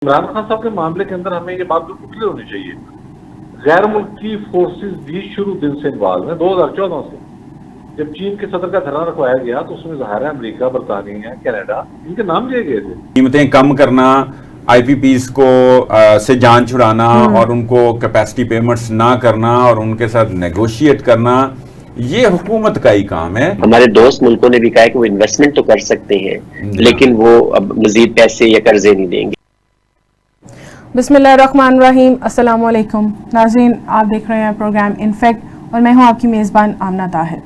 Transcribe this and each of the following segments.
इमरान खान साहब के मामले के अंदर हमें ये बात बिल्कुल क्लियर होनी चाहिए। गैर मुल्की फोर्सेस भी शुरू दिन से इन्वॉल्व हैं। 2014 से जब चीन के सदर का धरना रखवाया गया तो उसमें ज़ाहिर है अमेरिका, बरतानिया, कनाडा, इनके नाम लिए गए थे। कीमतें कम करना, आईपीपीस को से जान छुड़ाना और उनको कैपेसिटी पेमेंट्स ना करना और उनके साथ नेगोशिएट करना, ये हुकूमत का ही काम है। हमारे दोस्त मुल्कों ने भी कहा है कि वो इन्वेस्टमेंट तो कर सकते हैं लेकिन वो अब मजीद पैसे या कर्जे नहीं देंगे। बिस्मिल्लाहिर्रहमानिर्रहीम, अस्सलाम वालेकुम नाज़रीन, आप देख रहे हैं प्रोग्राम इनफैक्ट और मैं हूं आपकी मेज़बान आमना ताहिर।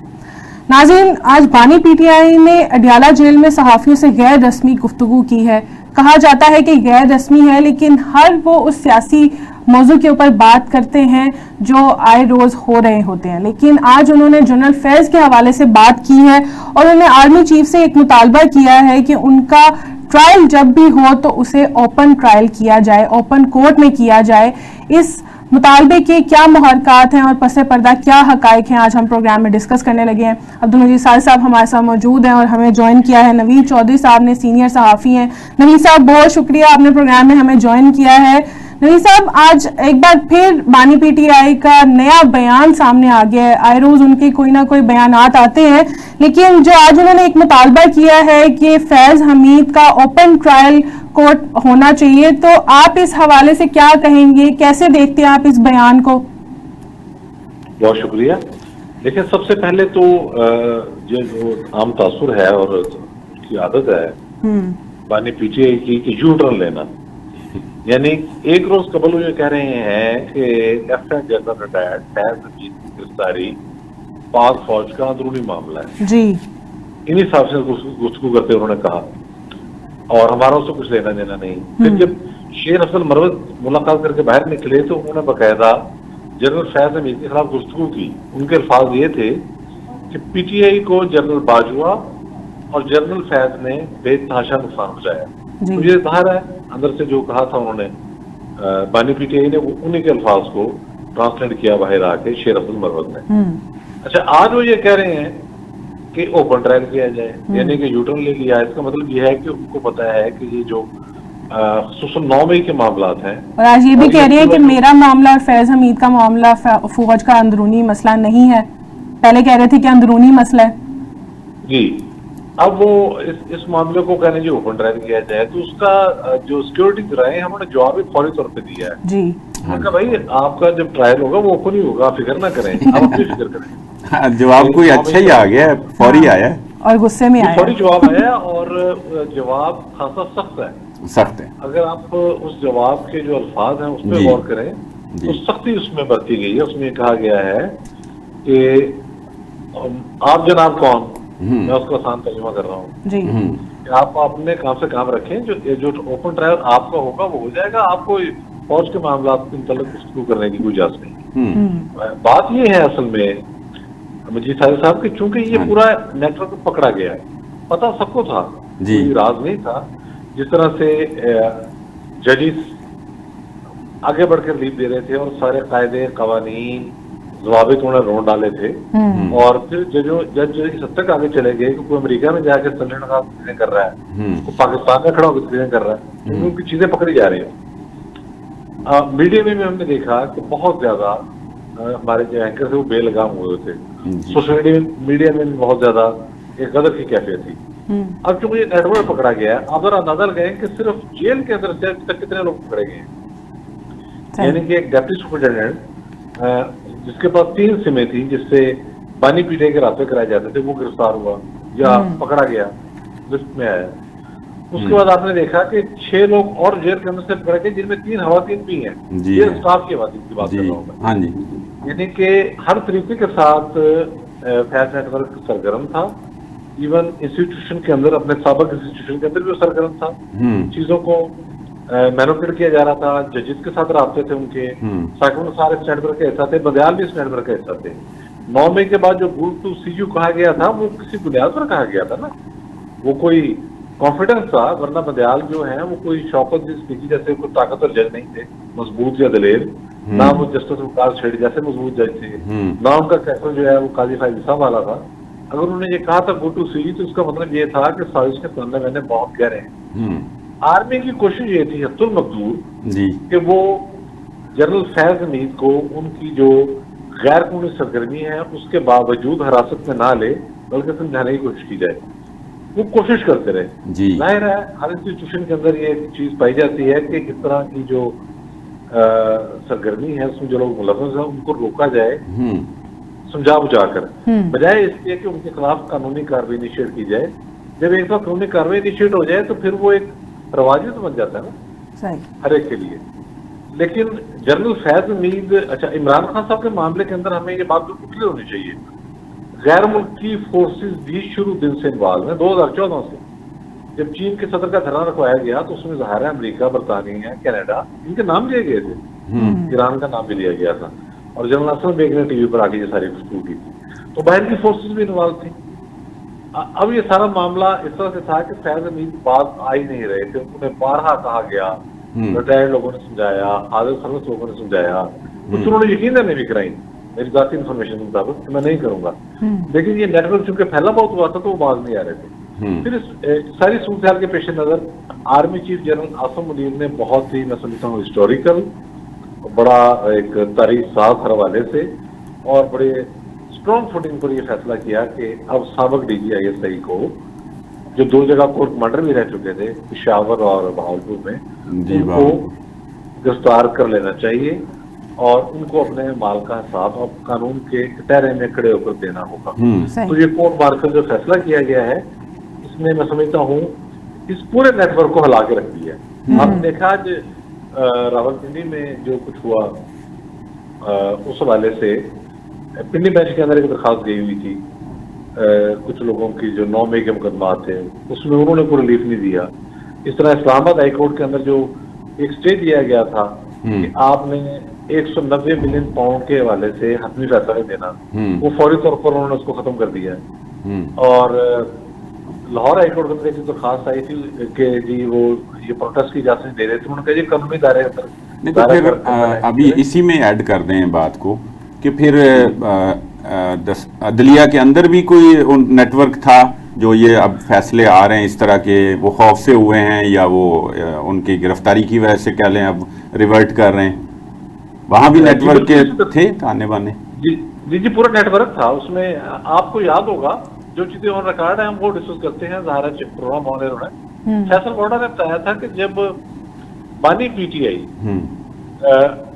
नाज़रीन, आज बानी पीटीआई ने अडियाला जेल में सहाफ़ियों से गैर रस्मी गुफ्तगू की है। कहा जाता है कि गैर रस्मी है लेकिन हर वो उस सियासी मौजू के ऊपर बात करते हैं जो आए रोज हो रहे होते हैं, लेकिन आज उन्होंने जनरल फैज के हवाले से बात की है और उन्होंने आर्मी चीफ से एक मुतालबा किया है कि उनका ट्रायल जब भी हो तो उसे ओपन ट्रायल किया जाए, ओपन कोर्ट में किया जाए। इस मुतालबे के क्या मुहरकात हैं और पसे पर्दा क्या हकायक हैं, आज हम प्रोग्राम में डिस्कस करने लगे हैं। अब्दुल मजीद साल साहब हमारे साथ मौजूद हैं और हमें ज्वाइन किया है नवीद चौधरी साहब ने, सीनियर सहाफ़ी हैं। नवीद साहब, बहुत शुक्रिया, आपने प्रोग्राम में हमें ज्वाइन किया है। नवीद साहब, आज एक बार फिर बानी पीटीआई का नया बयान सामने आ गया है। आए रोज उनके कोई ना कोई बयानात आते हैं, लेकिन जो आज उन्होंने एक मुतालबा किया है कि फैज हमीद का ओपन ट्रायल कोर्ट होना चाहिए, तो आप इस हवाले से क्या कहेंगे, कैसे देखते हैं आप इस बयान को? बहुत शुक्रिया। देखिए, सबसे पहले तो जो आम तासुर है और उसकी आदत है बानी पीटीआई की कि यू टर्न लेना, यानी एक रोज कबल वो ये कह रहे हैं कि lieutenant general retired Faiz Hamid की गिरफ्तारी पाक फौज का अंदरूनी मामला है जी। इन्हीं हिसाब से गुफ्तगू करते उन्होंने कहा और हमारा उससे कुछ लेना देना नहीं। फिर जब शेर अफजल मरवत मुलाकात करके बाहर निकले तो उन्होंने बाकायदा जनरल फैज हमीद के खिलाफ गुफ्तगू की। उनके अल्फाज ये थे कि पीटीआई को जनरल बाजवा और जनरल फैज ने बेतहाशा नुकसान पहुंचाया। तो ये जाहिर है अंदर से जो कहा था उन्होंने बानी पीटीआई ने उन्हीं के अल्फाज को ट्रांसलेट किया बाहर आके शेर अफजल मरवत ने। अच्छा, आज वो ये कह रहे हैं कि ओपन ट्रायल किया जाए, यानी कि यूटर्न ले लिया। इसका मतलब ये है कि उनको पता है कि ये जो 9 मई के मामला हैं, और आज ये भी कह रही है कि मेरा मामला और फैज हमीद का मामला फौज का अंदरूनी मसला नहीं है। पहले कह रहे थे कि अंदरूनी मसला है जी। अब वो इस मामले को कहने जो ओपन ट्रायल किया जाए तो उसका जो सिक्योरिटी कराए उन्होंने जवाब फौरी तौर पे दिया है जी। उन्होंने कहा भाई आपका जब ट्रायल होगा वो ओपन ही होगा, फिक्र ना करें, आप अपनी फिक्र करें। जवाब कोई अच्छा ही आ गया, फौरी आया और गुस्से में आया, फौरी जवाब आया और जवाब खासा सख्त है। अगर आप उस जवाब के जो अल्फाज हैं उस पर गौर करें तो सख्ती उसमें बरती गई है। उसमें कहा गया है कि आप जनाब कौन, मैं उसको आसान तर्जुमा कर रहा हूँ जी। आप अपने काम से काम रखें, जो ओपन ट्रायल आपका होगा वो हो जाएगा, आपको फौज के मामला के मुताल्लिक गुफ्तगू करने की कोई इजाजत नहीं। बात ये है असल में मजीद साहब कि चूंकि ये पूरा नेटवर्क पकड़ा गया है, पता सबको था, कोई राज नहीं था। जिस तरह से जजेस आगे बढ़कर लीड दे रहे थे और सारे कायदे कवानीन जवाबित उन्होंने रोड डाले थे और फिर जज इस हद तक आगे चले गए कि कोई अमेरिका में जाकर सल्टनत का चीजें कर रहा है, कोई पाकिस्तान में खड़ा होकर चीजें कर रहा है, उनकी चीजें पकड़ी जा रही है। मीडिया में भी हमने देखा कि बहुत ज्यादा हमारे जो एंकर थे वो बेलगाम हुए थे। सोशल मीडिया में भी बहुत ज्यादा एक गदर की कैफियत थी। अब चूंकि ये नेटवर्क पकड़ा गया है, अब अंदाजा लगाएं कि सिर्फ जेल के अंदर से तक कितने लोग पकड़े गए हैं। यानी कि एक डेप्टी सुपरिटेंडेंट जिसके पास 3 सिमें थी जिससे बानी पीटीआई के रास्ते कराए जाते थे, वो गिरफ्तार हुआ या पकड़ा गया, लिस्ट में आया। उसके बाद आपने देखा कि 6 लोग और जेल के अंदर से पकड़े गए जिनमें 3 खवातीन भी हैं। ये स्टाफ की बात कर रहा हूँ मैं। यानी कि हर तरीके के साथ फैज नेटवर्क सरगर्म था। इवन इंस्टीट्यूशन के अंदर, अपने साबिक इंस्टीट्यूशन के अंदर भी वो सरगर्म था। चीजों को मैनिपुलेट किया जा रहा था, जजेस के साथ रास्ते थे उनके, साकिब सारे इस नेटवर्क का हिस्सा थे, बदयाल भी इस नेटवर्क का हिस्सा थे। 9 मई के बाद जो गुड टू सी यू कहा गया था वो किसी बुनियाद पर कहा गया था ना, वो कोई कॉन्फिडेंस था, वरना बदयाल जो है वो कोई शौकत स्पीकी जैसे कोई ताकतवर जज नहीं थे, मजबूत या दलेर, ना वो जस्टिस वकार शेड जैसे मजबूत जज थे, ना उनका कैसल जो है वो काजी फाइज साहब वाला था। अगर उन्होंने ये कहा था गो टू सी तो उसका मतलब ये था कि साजिश के तंदे मैंने बहुत गहरे हैं। आर्मी की कोशिश ये थी हत्तुल मकदूर जी कि वो जनरल फैज हमीद को उनकी जो गैर कानूनी सरगर्मी है उसके बावजूद हिरासत में ना ले, बल्कि समझाने की कोशिश की जाए। वो कोशिश करते रहे। जी जाहिर है हर इंस्टीट्यूशन के अंदर ये चीज पाई जाती है कि इस तरह की जो सरगर्मी है उसमें जो लोग मुलव्वस है उनको रोका जाए समझा बुझा कर, बजाय इसके कि उनके खिलाफ कानूनी कार्रवाई इनिशिएट की जाए। जब एक बार कानूनी कार्रवाई इनिशिएट हो जाए तो फिर वो एक रवाजी तो बन जाता है ना हर एक के लिए। लेकिन जनरल फैज हमीद, अच्छा इमरान खान साहब के मामले के अंदर हमें ये बात बिल्कुल क्लियर होनी चाहिए, गैर मुल्की फोर्सेस भी शुरू दिन से इन्वॉल्व है। 2014 से जब चीन के सदर का धरना रखवाया गया तो उसमें ज़ाहिर है अमेरिका, बरतानिया, कनाडा, इनके नाम लिए गए थे, ईरान का नाम भी लिया गया था, और जनरल असलम बेग ने टीवी पर आके ये सारी गुफ्तगू की थी। तो बाहर की फोर्सेस भी इन्वॉल्व थी। अब ये सारा मामला इस तरह से था कि फैज हमीद बात आ ही नहीं रहे थे, उन्हें बारहा कहा गया, रिटायर्ड लोगों ने समझाया, हाजिर सर्विस लोगों ने समझाया, कुछ उन्होंने यकीन करने भी कराई, मेरी जाती इन्फॉर्मेशन के मुताबिक मैं नहीं करूंगा, लेकिन ये नेटवर्क चूंकि फैला बहुत हुआ था तो वो बाज नहीं आ रहे थे। फिर इस सारी सूरत के पेश नजर army chief general Asim Munir ने बहुत ही, मैं समझता हूँ, हिस्टोरिकल, बड़ा एक तारीख साज हर हवाले से और बड़े स्ट्रॉन्ग फुटिंग पर यह फैसला किया कि अब साबिक DGISI को, जो 2 जगह कोर कमांडर भी रह चुके थे, पेशावर और बहावलपुर में, उनको गिरफ्तार कर लेना चाहिए और उनको अपने माल का हिसाब अब कानून के दायरे में खड़े होकर देना होगा। तो ये कोर्ट मार्शल जो फैसला किया गया है, इसमें मैं समझता हूँ इस पूरे नेटवर्क को हिला के रख दिया। आपने देखा आज रावलपिंडी में जो कुछ हुआ, उस हवाले से पिंडी बेंच के अंदर एक दरखास्त गई हुई थी, कुछ लोगों की जो 9 मई के मुकदमा थे, उसमें उन्होंने कोई रिलीफ नहीं दिया। इस तरह इस्लामाबाद हाई कोर्ट के अंदर जो एक स्टे दिया गया था कि आपने 190 मिलियन पाउंड के हवाले से हतमी फैसला देना, वो फौरी तौर पर उन्होंने उसको खत्म कर दिया। और लाहौर हाई कोर्ट के अंदर एक दरखास्त आई थी कि जी वो ये प्रोटेस्ट की इजाजत नहीं दे रहे थे, उन्होंने कहा जी कानूनी दायरे के अंदर नहीं। तो फिर अभी इसी में ऐड कर दें बात को कि फिर अदलिया के अंदर भी कोई नेटवर्क था जो ये अब फैसले आ रहे हैं इस तरह के, वो खौफ से हुए हैं या वो उनकी गिरफ्तारी की वजह से कह लें अब रिवर्ट कर रहे हैं, वहां भी नेटवर्क के थे ताने बाने? जी पूरा नेटवर्क था उसमें। आपको याद होगा जो चीजें ऑन रिकॉर्ड है हम वो डिस्कस करते हैं। ज़ाहिर है प्रोग्राम ऑन एयर है। फैसल बॉर्डर ने बताया था कि जब बानी PTI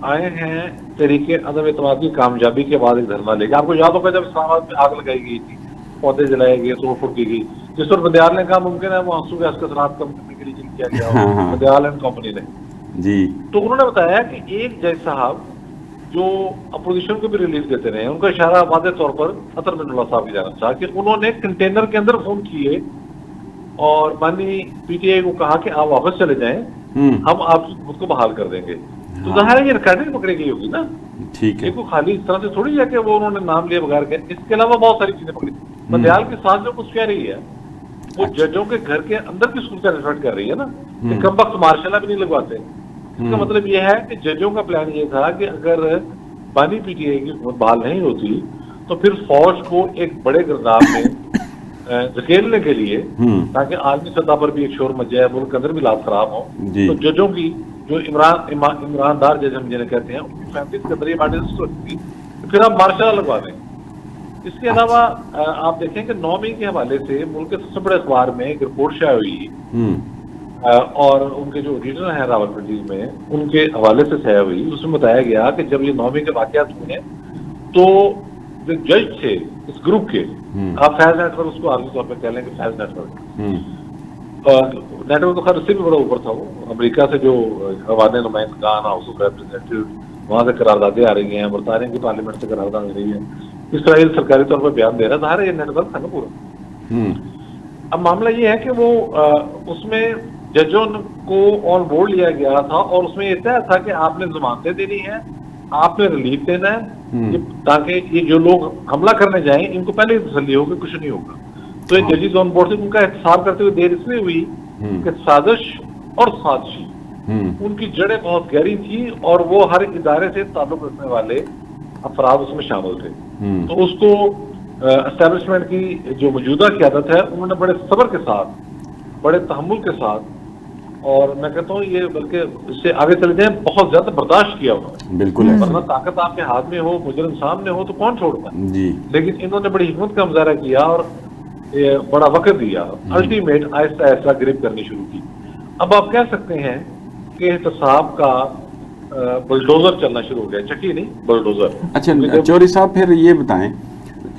आए हैं तरीके अदम एतमाद की कामयाबी के बाद एक धरना लेके, आपको याद होगा जब इस्लामाबाद में आग लगाई गई थी, पौधे जलाए गए, तोड़फोड़ की गई, जिस पर बंदियाल ने कहा मुमकिन है वो आंसू गैस का शराब कम करने के लिए किया गया, बंदियाल एंड कंपनी ने जी। तो उन्होंने बताया कि एक जज साहब जो अपोजिशन को भी रिलीज देते रहे, उनका इशारा वादे तौर पर अतर मिनुल्लाह साहब की जानब था कि उन्होंने कंटेनर के अंदर फोन किए और बानी PTI को कहा कि आप वापस चले जाएं, हम आपकी खुद को बहाल कर देंगे। तो जाहिर है ये रिकॉर्डिंग पकड़ी गई होगी ना, ठीक है, देखो खाली इस तरह से थोड़ी है कि वो उन्होंने नाम लिए बगैर के। इसके अलावा बहुत सारी चीजें पकड़ी। बंदियाल के साथ जो कुछ कह रही है वो जजों के घर के अंदर की सूरत रिफ्लेक्ट कर रही है ना, कि कम वक्त मार्शल भी नहीं लगवाते। इसका मतलब ये है कि जजों का प्लान ये था कि अगर बानी PTI की हुकूमत बहाल नहीं होती तो फिर फौज को एक बड़े गिरदार में धकेलने के लिए, ताकि आर्मी सतह पर भी एक शोर मच जाए, मुल्क के अंदर भी हालात खराब हो, तो जजों की जो ईमानदार जज हम जिन्हें कहते हैं उनकी फैमिली के अंदर ये बात होती, फिर आप मार्शल लगवा दें। इसके अलावा आप देखें कि 9 मई के हवाले से मुल्क के सबसे बड़े अखबार में एक रिपोर्ट शाया हुई और उनके जो एडिटर हैं रावलपिंडी में, उनके हवाले से शाया हुई, उसमें बताया गया कि जब ये 9 मई के वाकयात हुए तो जो जज थे इस ग्रुप के, आप फैज नेटवर्क उसको आर्मी तौर पर कह लें कि फैज नेटवर्क तो खैर उससे भी बड़ा ऊपर था, वो अमेरिका से जो अवादे नुमाइंदगान, हाउस ऑफ रिप्रेजेंटेटिव, वहां से करारदादें आ रही हैं, बरतानिया की पार्लियामेंट से करारदाद आ रही है, इसराइल सरकारी तौर पर बयान दे रहा था, ये नेटवर्क था ना पूरा। अब मामला ये है कि वो उसमें जजों को ऑन बोर्ड लिया गया था और उसमें ये तय था कि आपने जमानतें देनी है, आपने रिलीफ देना है, ताकि ये जो लोग हमला करने जाएं इनको पहले ही तसल्ली हो कि कुछ नहीं होगा। तो ये जजेस ऑन बोर्ड से उनका एहतसाब करते हुए देर इसलिए हुई कि साजिश और साजिशी उनकी जड़ें बहुत गहरी थी और वो हर इदारे से ताल्लुक रखने वाले अफराद उसमें शामिल थे। तो उसको एस्टेब्लिशमेंट की जो मौजूदा क़यादत है उन्होंने बड़े सब्र के साथ, बड़े तहम्मुल के साथ और मैं कहता हूँ ये बल्कि इससे आगे चले जाए बहुत ज्यादा बर्दाश्त किया उन्होंने। बिल्कुल वरना ताकत आपके हाथ में हो, मुजरिम सामने हो तो कौन छोड़ता है जी। लेकिन इन्होंने बड़ी हिम्मत का मुजाहरा किया और ये बड़ा वक्त दिया, अल्टीमेट आहिस्ता आहिस्ता गिरफ्त करनी शुरू की। अब आप कह सकते हैं कि एहतसाब का बुलडोजर चलना शुरू हो गया, चक्की नहीं बुलडोजर। अच्छा चौधरी साहब, फिर ये बताएं,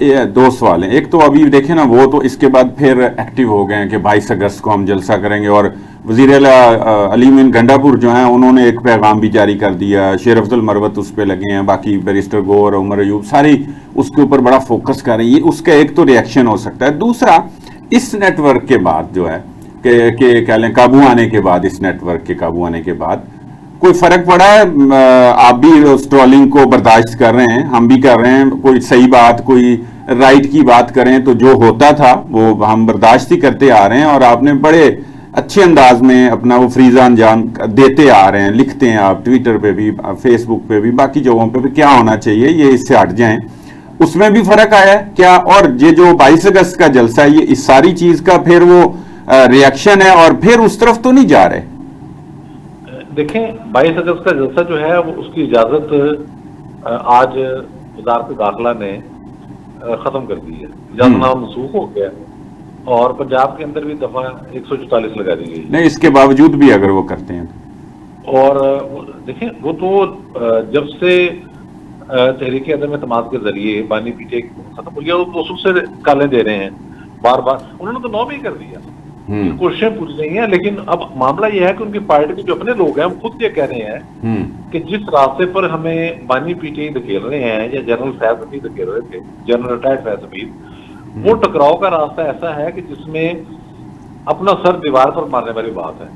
ये दो सवाल हैं। एक तो अभी देखें ना, वो तो इसके बाद फिर एक्टिव हो गए हैं कि 22 अगस्त को हम जलसा करेंगे, और वज़ीर अलीमीन गंडापुर जो हैं उन्होंने एक पैगाम भी जारी कर दिया, शेर अफजल मरवत उस पर लगे हैं, बाकी बैरिस्टर गौर, उमर अयूब सारी उसके ऊपर बड़ा फोकस कर रहे हैं। ये उसका एक तो रिएक्शन हो सकता है। दूसरा, इस नेटवर्क के बाद जो है कि कह लें काबू आने के बाद, इस नेटवर्क के काबू आने के बाद कोई फर्क पड़ा है? आप भी ट्रोलिंग को बर्दाश्त कर रहे हैं, हम भी कर रहे हैं, कोई सही बात, कोई राइट की बात करें तो जो होता था वो हम बर्दाश्त ही करते आ रहे हैं, और आपने बड़े अच्छे अंदाज में अपना वो फ्रीजा अंजाम देते आ रहे हैं, लिखते हैं आप ट्विटर पे भी, फेसबुक पे भी, बाकी जगहों पे भी क्या होना चाहिए, ये इससे हट जाएं। उसमें भी फर्क आया है क्या? और ये जो 22 अगस्त का जलसा है, ये इस सारी चीज का फिर वो रिएक्शन है, और फिर उस तरफ तो नहीं जा रहे? देखें, 22 अगस्त का जलसा जो है वो उसकी इजाजत आज वजारत दाखिला ने खत्म कर दी है, इजाजतनामा मनसूख हो गया और पंजाब के अंदर भी दफा 144 लगा दी गई। नहीं, इसके बावजूद भी अगर वो करते हैं और देखें, वो तो जब से तहरीक अदम एतमाद के जरिए बानी पीटे खत्म हो गया, वो उससे से काले दे रहे हैं बार बार। उन्होंने तो 9 में ही कर दिया, कोशिशें पूरी नहीं है। लेकिन अब मामला यह है कि उनकी पार्टी के जो अपने लोग हैं वो खुद ये कह रहे हैं कि जिस रास्ते पर हमें बानी पीटे धकेल रहे हैं, या जनरल फैज हमीद धकेल रहे थे, जनरल रिटायर्ड फैज हमीद, वो टकराव का रास्ता ऐसा है कि जिसमें अपना सर दीवार पर मारने वाली बात है।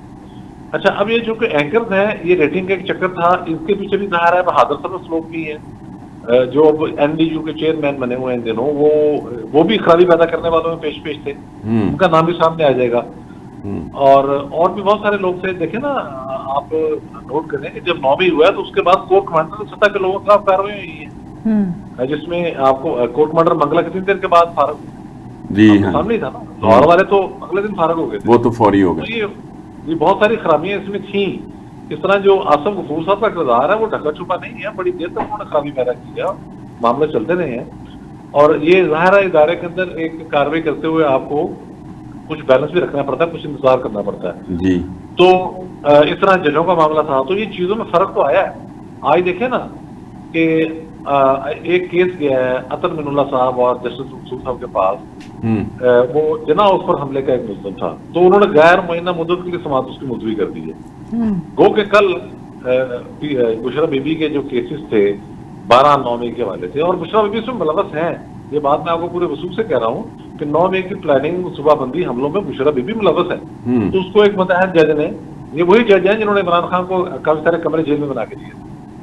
अच्छा, अब ये जो कि एंकर्स हैं, ये रेटिंग का एक चक्कर था, इसके पीछे भी ज़ाहिर है बहादुर सरवस लोग भी हैं जो अब एनडीयू के चेयरमैन बने हुए हैं इन दिनों, वो भी खराबी पैदा करने वालों में पेश थे, उनका नाम भी सामने आ जाएगा। और भी बहुत सारे लोग थे। देखे ना, आप नोट करें कि जब 9 हुआ तो उसके बाद कोर्ट कमांडर सत्ता के लोगों के खिलाफ कार्रवाई हुई है, जिसमें आपको कोर्ट कमांडर मंगला कितनी देर के बाद फारग जी सामने ही था ना, लाहौर वाले तो अगले दिन फारग हो गए थे, वो तो फौरी हो गए। ये बहुत सारी खराबियां इसमें थी। इस तरह जो आसम गफूर साहब का किरदार है वो ढका छुपा नहीं है, बड़ी देर तक उन्होंने खराबी पैदा की है, मामले चलते रहे हैं। और ये ज़ाहिर है इदारे के अंदर एक कार्रवाई करते हुए आपको कुछ बैलेंस भी रखना पड़ता है, कुछ इंतजार करना पड़ता है जी। तो इस तरह जजों का मामला था, तो ये चीजों में फर्क तो आया है। आज देखे ना कि एक केस गया है अतर मिनुल्लाह साहब और जस्टिस मकसूद साहब के पास, वो जना उस पर हमले का एक मुल्ज़िम था, तो उन्होंने गैर मुअय्यना मुद्दत के लिए समाअत उसकी मुलतवी कर दी है। गो के कल बुशरा बीबी के जो केसेस थे 12/9 मई के वाले थे, और बुशरा बीबी इसमें मुलव्वस हैं, ये बात मैं आपको पूरे वसूख से कह रहा हूँ कि 9 मई की प्लानिंग सुबहबंदी हमलों में बुशरा बीबी मुलव्वस है। तो उसको एक मुतहद जज ने, ये वही जज हैं जिन्होंने इमरान खान को काफी सारे कमरे जेल में बना के दिए,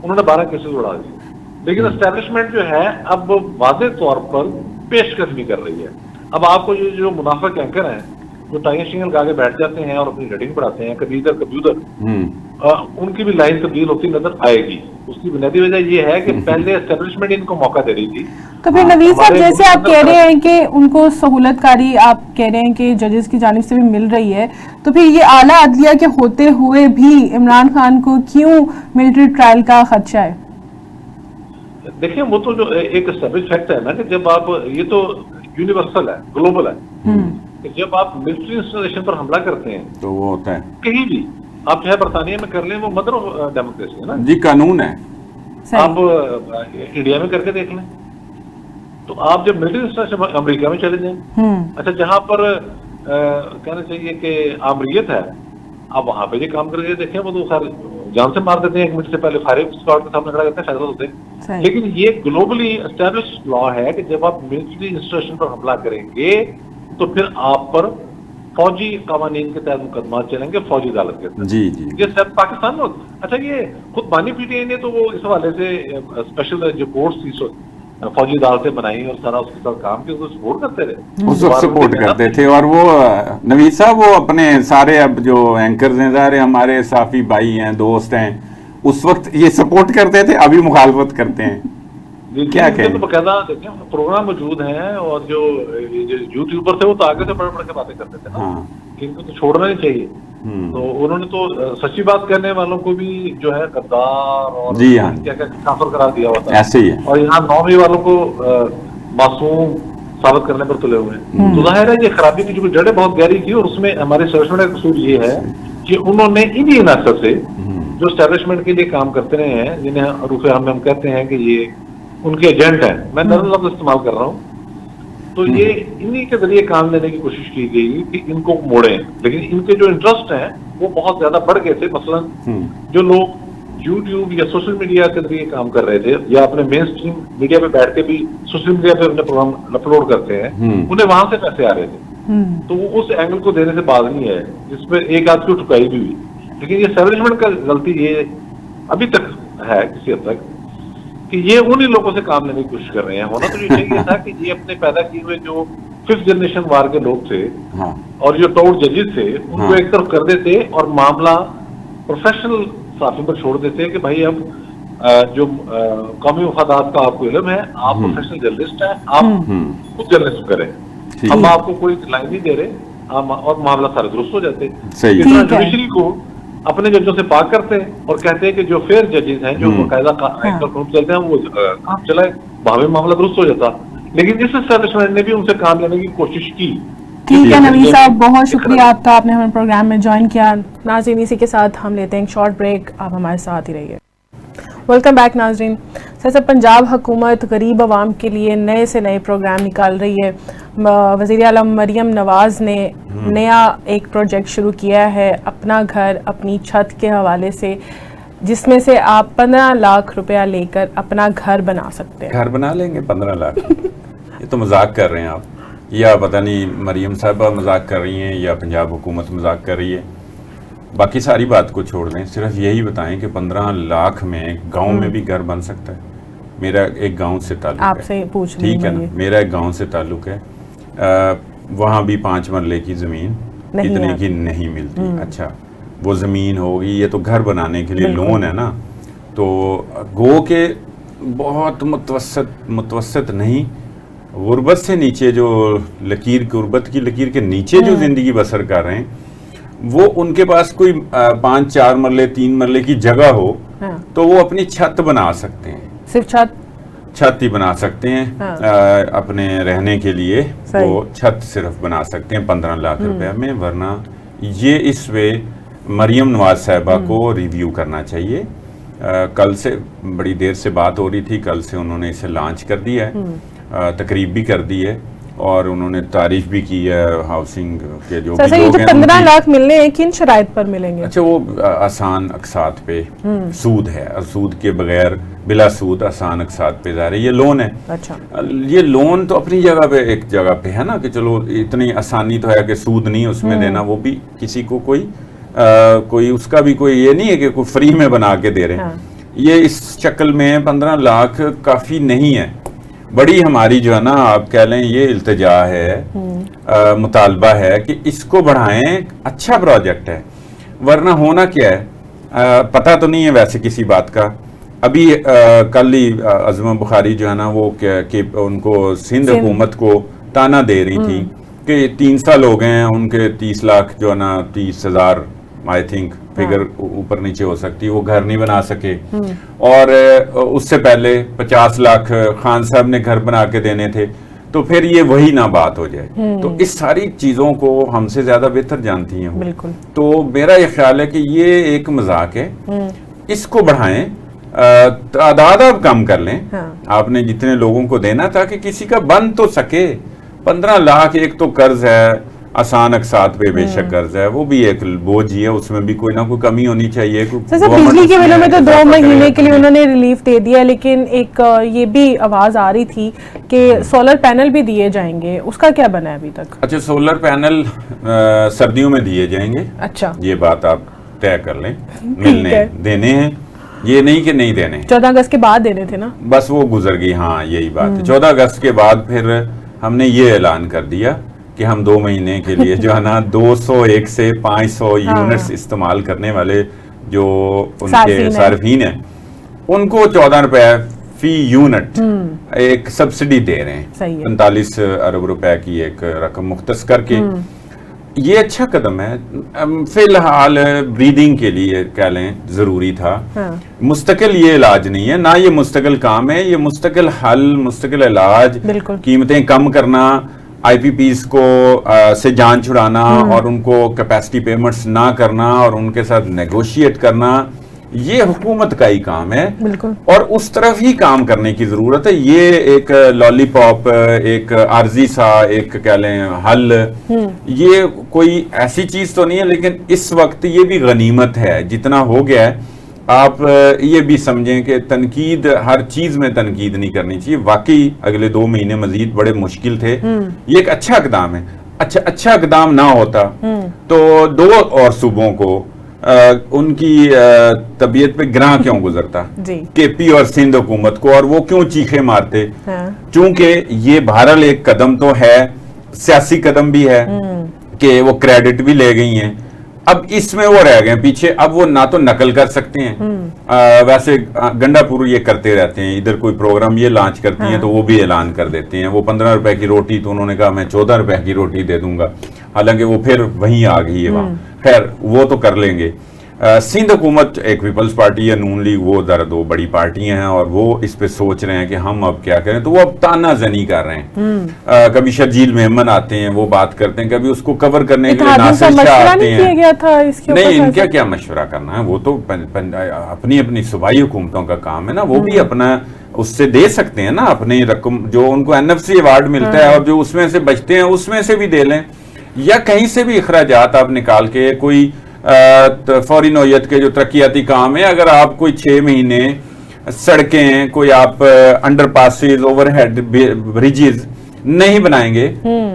उन्होंने 12 केसेस उड़ा दिए। लेकिन एस्टेब्लिशमेंट जो है अब वाज़ेह तौर पर पेशकदमी कर रही है। अब आपको ये जो मुनाफिक एंकर हैं जो टाइम शिंगल गा के बैठ जाते हैं और अपनी रेटिंग बढ़ाते हैं, कभी इधर कभी उधर, उनकी भी लाइन तब्दील होती नजर आएगी। उसकी बुनियादी वजह ये है कि पहले एस्टेब्लिशमेंट इनको मौका दे रही थी। तो फिर नवीद साहब, जैसे आप कह रहे हैं कि उनको सहूलतकारी आप कह रहे हैं कि जजेस की जानिब से भी मिल रही है, तो फिर ये आला अदलिया के होते हुए भी इमरान खान को क्यों मिलिट्री ट्रायल का खदशा है? देखिए, वो तो जो एक एस्टेब्लिश फैक्ट है ना कि जब आप, ये तो यूनिवर्सल है, ग्लोबल है, कि जब आप मिलिट्री इंस्टॉलेशन पर हमला करते हैं तो वो होता है कहीं भी, आप चाहे बरतानिया में कर लें, वो मदर ऑफ डेमोक्रेसी है ना जी, कानून है। आप इंडिया में करके देख लें, तो आप जब मिलिट्री इंस्टॉलेशन अमेरिका में चले जाएं, अच्छा जहां पर कहना चाहिए कि आमरीत है, आप वहां पे ये काम करके देखें, वो तो खैर जान से मार देते हैं 1 मिनट से पहले, फायरिंग स्क्वाड के सामने खड़ा करते हैं, फैसला होते हैं। लेकिन ये ग्लोबली एस्टैब्लिश्ड लॉ है कि जब आप मिलिट्री इंस्टॉलेशन पर हमला करेंगे तो फिर आप पर फौजी कानून के तहत मुकदमा चलेंगे, फौजी अदालत के तहत। जी जी, ये सब पाकिस्तान में। अच्छा, ये खुद बानी पीटीआई ने तो वो इस हवाले से स्पेशल जो कोर्ट्स थी फौजी अदालतें बनाई और सारा उसके साथ काम किया, उसको सपोर्ट करते रहे, उस वक्त सपोर्ट करते थे। और वो नवीद साहब, वो अपने सारे अब जो एंकर्स हैं, सारे हमारे साफी भाई हैं, दोस्त हैं, उस वक्त ये सपोर्ट करते थे, अभी मुखालफत करते हैं। क्या तो बकायदा देखिए प्रोग्राम मौजूद हैं, और जो यूट्यूबर थे वो तो आगे से बड़े बड़े के बातें करते थे ना, कि इनको तो छोड़ना नहीं चाहिए। तो उन्होंने तो सच्ची बात करने वालों को भी जो है गद्दार और क्या क्या काफिर करार दिया हुआ था, ऐसे ही है। और यहाँ नौवीं वालों को मासूम साबित करने पर तुले हुए हैं। तो जाहिर है ये खराबी की जो जड़ें बहुत गहरी थी, और उसमें हमारे एस्टेब्लिशमेंट का कसूर ये है कि उन्होंने इन्हीं इनासर से जो एस्टेब्लिशमेंट के लिए काम करते रहे हैं, जिन्हें रूफे हम कहते हैं कि ये उनके एजेंट हैं, मैं नजर लफ्ज इस्तेमाल कर रहा हूँ, तो ये इन्हीं के जरिए काम लेने की कोशिश की गई कि इनको मोड़ें। लेकिन इनके जो इंटरेस्ट हैं वो बहुत ज्यादा बढ़ गए थे। मसलन जो लोग यूट्यूब या सोशल मीडिया के जरिए काम कर रहे थे, या अपने मेन स्ट्रीम मीडिया पे बैठ के भी सोशल मीडिया पे अपने प्रोग्राम अपलोड करते हैं, उन्हें वहां से पैसे आ रहे थे। तो वो उस एंगल को देने से बाज नहीं है, जिसमें एक आध की ठुकाई भी हुई। लेकिन ये एस्टेब्लिशमेंट का गलती ये अभी तक है किसी हद तक, कि ये उन्हीं लोगों से काम लेने की कोशिश कर रहे हैं। होना तो ये चाहिए था कि ये अपने पैदा किए हुए जो 5th जनरेशन वार के लोग थे, और जो टाउट जजेस थे, उनको एक तरफ कर देते और मामला प्रोफेशनल साफी पर छोड़ देते कि भाई अब जो कौमी मफादात का आपको इल्म है, आप प्रोफेशनल जर्नलिस्ट हैं, आप खुद जर्नलिस्ट करें, हम आपको कोई लाइन नहीं दे रहे, और मामला सारे दुरुस्त हो जाते। जुडिशरी को अपने जजों से पाक करते हैं और कहते हैं कि जो फेयर जजेस हैं, जो बाकायदा चलते हैं, वो काम चलाए, भावे मामला दुरुस्त हो जाता। लेकिन इस एस्टेब्लिशमेंट ने भी उनसे काम लेने की कोशिश की। ठीक है नवीद साहब, बहुत शुक्रिया आपका, आपने हमारे प्रोग्राम में ज्वाइन किया। नाज़रीन, इसी के साथ हम लेते हैं एक शॉर्ट ब्रेक, आप हमारे साथ ही रहिए। वेलकम बैक नाज़रीन। सर, पंजाब हुकूमत गरीब आवाम के लिए नए से नए प्रोग्राम निकाल रही है। वज़ीर आलम मरियम नवाज़ ने नया एक प्रोजेक्ट शुरू किया है, अपना घर अपनी छत के हवाले से, जिसमें से आप 15 लाख रुपया लेकर अपना घर बना सकते हैं। घर बना लेंगे 15 लाख? ये तो मजाक कर रहे हैं आप, या पता नहीं मरियम साहबा मजाक कर रही हैं या पंजाब हुकूमत मजाक कर रही है। बाकी सारी बात को छोड़ दें, सिर्फ यही बताएं कि 15 लाख में गांव में भी घर बन सकता है। मेरा एक गांव से ताल्लुक है, आपसे पूछ ठीक है ना, मेरा एक गांव से ताल्लुक है, वहाँ भी 5 मरले की ज़मीन इतने की नहीं मिलती। अच्छा, वो ज़मीन होगी, ये तो घर बनाने के लिए लोन है ना, तो गो के बहुत मुतवसत नहीं, गुर्बत से नीचे जो लकीर, गुर्बत की लकीर के नीचे जो ज़िंदगी बसर कर रहे हैं, वो उनके पास कोई 5-4 मरले 3 मरले की जगह हो, तो वो अपनी छत बना सकते हैं। सिर्फ छत ही बना सकते हैं, अपने रहने के लिए वो छत सिर्फ बना सकते हैं 15 लाख रुपए में। वरना ये इस वे मरियम नवाज साहिबा को रिव्यू करना चाहिए। कल से बड़ी देर से बात हो रही थी, कल से उन्होंने इसे लॉन्च कर दिया है, तकरीब भी कर दी है, और उन्होंने तारीफ भी की है हाउसिंग के जो भी लोग हैं। 15 लाख मिलने हैं, किन शराइत पर मिलेंगे? अच्छा, वो आसान अकसात पे सूद है, और सूद के बगैर बिला सूद आसान अकसात पे जा रही है, ये लोन है। अच्छा, ये लोन तो अपनी जगह पे एक जगह पे है ना, कि चलो इतनी आसानी तो है कि सूद नहीं उसमें देना, वो भी किसी को कोई उसका भी कोई ये नहीं है कि कोई फ्री में बना के दे रहे हैं। ये इस शक्ल में 15 लाख काफी नहीं है। बड़ी हमारी जो है ना, आप कह लें ये इल्तिजा है, मुतालबा है कि इसको बढ़ाएं, अच्छा प्रोजेक्ट है। वरना होना क्या है, पता तो नहीं है वैसे किसी बात का। अभी कल ही अज़मा बुखारी जो है ना, वो कि उनको सिंध हुकूमत को ताना दे रही थी कि 3 साल हो गए हैं, उनके 30 लाख जो है ना, 30,000 आई थिंक फिगर ऊपर नीचे हो सकती है, वो घर नहीं बना सके। और उससे पहले 50 लाख खान साहब ने घर बना के देने थे, तो फिर ये वही ना बात हो जाए। तो इस सारी चीजों को हमसे ज्यादा बेहतर जानती हैं। बिल्कुल। तो मेरा ये ख्याल है कि ये एक मजाक है, इसको बढ़ाएं, तादाद आप कम कर लें। आपने जितने लोगों को देना ताकि किसी का बन तो सके। 15 लाख एक तो कर्ज है, आसान अकसात पे बेशक कर्ज है, वो भी एक बोझ ही है, उसमें भी कोई ना कोई कमी होनी चाहिए। बिजली के बिलों में तो 2 महीने के लिए उन्होंने रिलीफ दे दिया, लेकिन एक ये भी आवाज आ रही थी कि सोलर पैनल भी दिए जाएंगे, उसका क्या बना है अभी तक? अच्छा, सोलर पैनल सर्दियों में दिए जाएंगे। अच्छा, ये बात आप तय कर लें, मिलने देने हैं, ये नहीं कि नहीं देने। 14 अगस्त के बाद देने थे ना, बस वो गुजर गई। हाँ, यही बात है। 14 अगस्त के बाद फिर हमने ये ऐलान कर दिया कि हम 2 महीने के लिए जो है ना 201 से 500 यूनिट्स इस्तेमाल करने वाले जो उनके सार्फिन हैं, उनको 14 रुपए फी यूनिट एक सब्सिडी दे रहे हैं, सही है। 45 अरब रुपए की एक रकम मुख्तस करके। ये अच्छा कदम है, फिलहाल ब्रीदिंग के लिए कह लें जरूरी था। हाँ। मुस्तकिल ये इलाज नहीं है, ना ये मुस्तकिल काम है, ये मुस्तकिल हल, मुस्तकिल इलाज, कीमतें कम करना, आईपीपीस को से जान छुड़ाना और उनको कैपेसिटी पेमेंट्स ना करना और उनके साथ नेगोशिएट करना, ये हुकूमत का ही काम है। बिल्कुल। और उस तरफ ही काम करने की जरूरत है। ये एक लॉलीपॉप, एक आर्जी सा एक कह लें हल, ये कोई ऐसी चीज तो नहीं है, लेकिन इस वक्त ये भी गनीमत है जितना हो गया है। आप ये भी समझें कि तनकीद, हर चीज में तनकीद नहीं करनी चाहिए। वाकई अगले 2 महीने मजीद बड़े मुश्किल थे, ये एक अच्छा इकदाम है। अच्छा इकदाम ना होता तो 2 और सूबों को उनकी तबीयत पे गिरां क्यों गुजरता, केपी और सिंध हुकूमत को, और वो क्यों चीखे मारते। चूंकि ये बहरहाल एक कदम तो है, सियासी कदम भी है कि वो क्रेडिट भी ले गई हैं। अब इसमें वो रह गए पीछे। अब वो ना तो नकल कर सकते हैं, वैसे गंडापुर ये करते रहते हैं, इधर कोई प्रोग्राम ये लॉन्च करती हैं तो वो भी ऐलान कर देते हैं। वो 15 रुपए की रोटी, तो उन्होंने कहा मैं 14 रुपए की रोटी दे दूंगा, हालांकि वो फिर वहीं आ गई है वहां। खैर वो तो कर लेंगे। सिंध हुकूमत एक पीपल्स पार्टी या नून लीग, वो जरा 2 बड़ी पार्टियां हैं और वो इस पे सोच रहे हैं कि हम अब क्या करें, तो वो अब तानाजनी कर रहे हैं। कभी शर्जील मेमन आते हैं, वो बात करते हैं, कभी उसको कवर करने के लिए नासिर शाह आते हैं। नहीं, इनका क्या मशवरा करना है, वो तो अपनी अपनी सूबाई हुकूमतों का काम है ना, वो भी अपना उससे दे सकते हैं ना अपनी रकम, जो उनको NFC अवार्ड मिलता है और जो उसमें से बचते हैं उसमें से भी दे लें, या कहीं से भी अखराजात आप निकाल के कोई फौरी नौयत के जो तरक्याती काम है, अगर आप कोई 6 महीने सड़कें, कोई आप अंडरपासेज, ओवरहेड ब्रिजेस नहीं बनाएंगे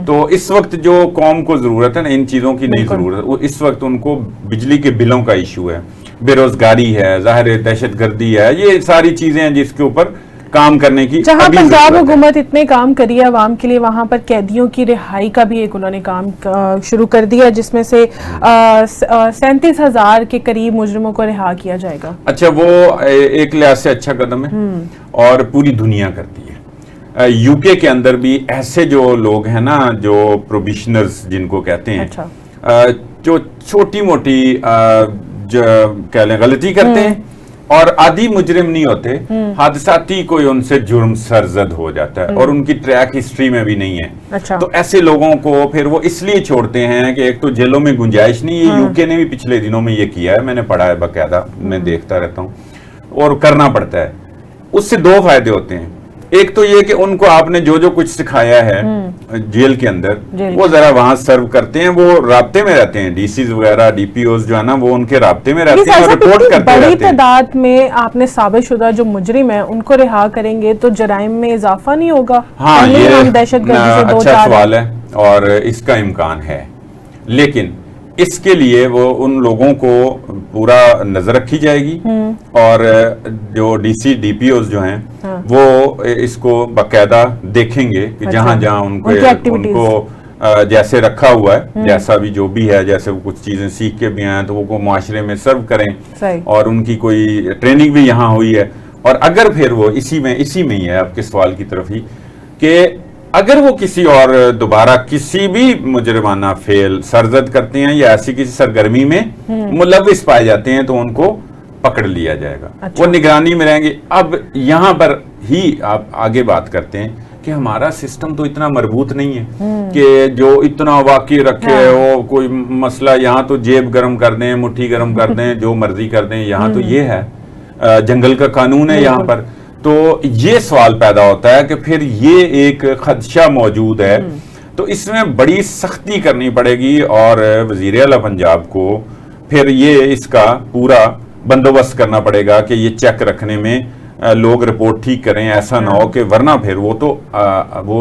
तो इस वक्त जो कौम को जरूरत है ना, इन चीजों की नहीं जरूरत। इस वक्त उनको बिजली के बिलों का इशू है, बेरोजगारी है, जाहिर दहशतगर्दी है, ये सारी चीजें हैं जिसके ऊपर काम करने की। जहां पंजाब हुकूमत इतने काम करी है अवाम के लिए, वहां पर कैदियों की रिहाई का भी एक उन्होंने काम शुरू कर दिया, जिसमें से 37,000 के करीब मुजरिमों को रिहा किया जाएगा। अच्छा, वो एक लिहाज से अच्छा कदम है और पूरी दुनिया करती है। यूके के अंदर भी ऐसे जो लोग हैं ना, जो प्रोबिशनर्स जिनको कहते हैं, जो छोटी मोटी कह लें गलती करते हैं और आदि मुजरिम नहीं होते, हादसाती कोई उनसे जुर्म सरजद हो जाता है और उनकी ट्रैक हिस्ट्री में भी नहीं है। अच्छा। तो ऐसे लोगों को फिर वो इसलिए छोड़ते हैं कि एक तो जेलों में गुंजाइश नहीं है। यूके ने भी पिछले दिनों में ये किया है, मैंने पढ़ा है बाकायदा, मैं देखता रहता हूँ, और करना पड़ता है। उससे 2 फायदे होते हैं। एक तो ये कि उनको आपने जो जो कुछ सिखाया है जेल के अंदर, वो जरा वहां सर्व करते हैं, वो राब्ते में रहते हैं, डीसीज वगैरह, डीपीओज जो है ना, वो उनके राब्ते में रहते हैं और रिपोर्ट करते रहते हैं। बड़ी तादाद में आपने साबितशुदा जो मुजरिम है उनको रिहा करेंगे तो जराइम में इजाफा नहीं होगा? हाँ, ये दहशतगर्दी से अच्छा सवाल है और इसका इम्कान है, लेकिन इसके लिए वो उन लोगों को पूरा नजर रखी जाएगी और जो डीसी डीपीओज जो हैं वो इसको बाकायदा देखेंगे कि जहां जहां उनको जैसे रखा हुआ है, जैसा भी जो भी है, जैसे वो कुछ चीजें सीख के भी आए तो वो माशरे में सर्व करें और उनकी कोई ट्रेनिंग भी यहाँ हुई है। और अगर फिर वो इसी में ही है आपके सवाल की तरफ ही, कि अगर वो किसी और दोबारा किसी भी मुजरिमाना फेल सरजद करते हैं या ऐसी किसी सरगर्मी में मुलविस पाए जाते हैं तो उनको पकड़ लिया जाएगा। अच्छा। वो निगरानी में रहेंगे। अब यहाँ पर ही आप आगे बात करते हैं कि हमारा सिस्टम तो इतना मजबूत नहीं है कि जो इतना वाकई रखे वो कोई मसला, यहाँ तो जेब गर्म कर दें, मुट्ठी गर्म कर दें, जो मर्जी कर दें। यहाँ तो ये है, जंगल का कानून है यहाँ पर। तो ये सवाल पैदा होता है कि फिर ये एक खदशा मौजूद है, तो इसमें बड़ी सख्ती करनी पड़ेगी और वजीर आला पंजाब को फिर ये इसका पूरा बंदोबस्त करना पड़ेगा कि ये चेक रखने में लोग रिपोर्ट ठीक करें, ऐसा ना हो कि वरना फिर वो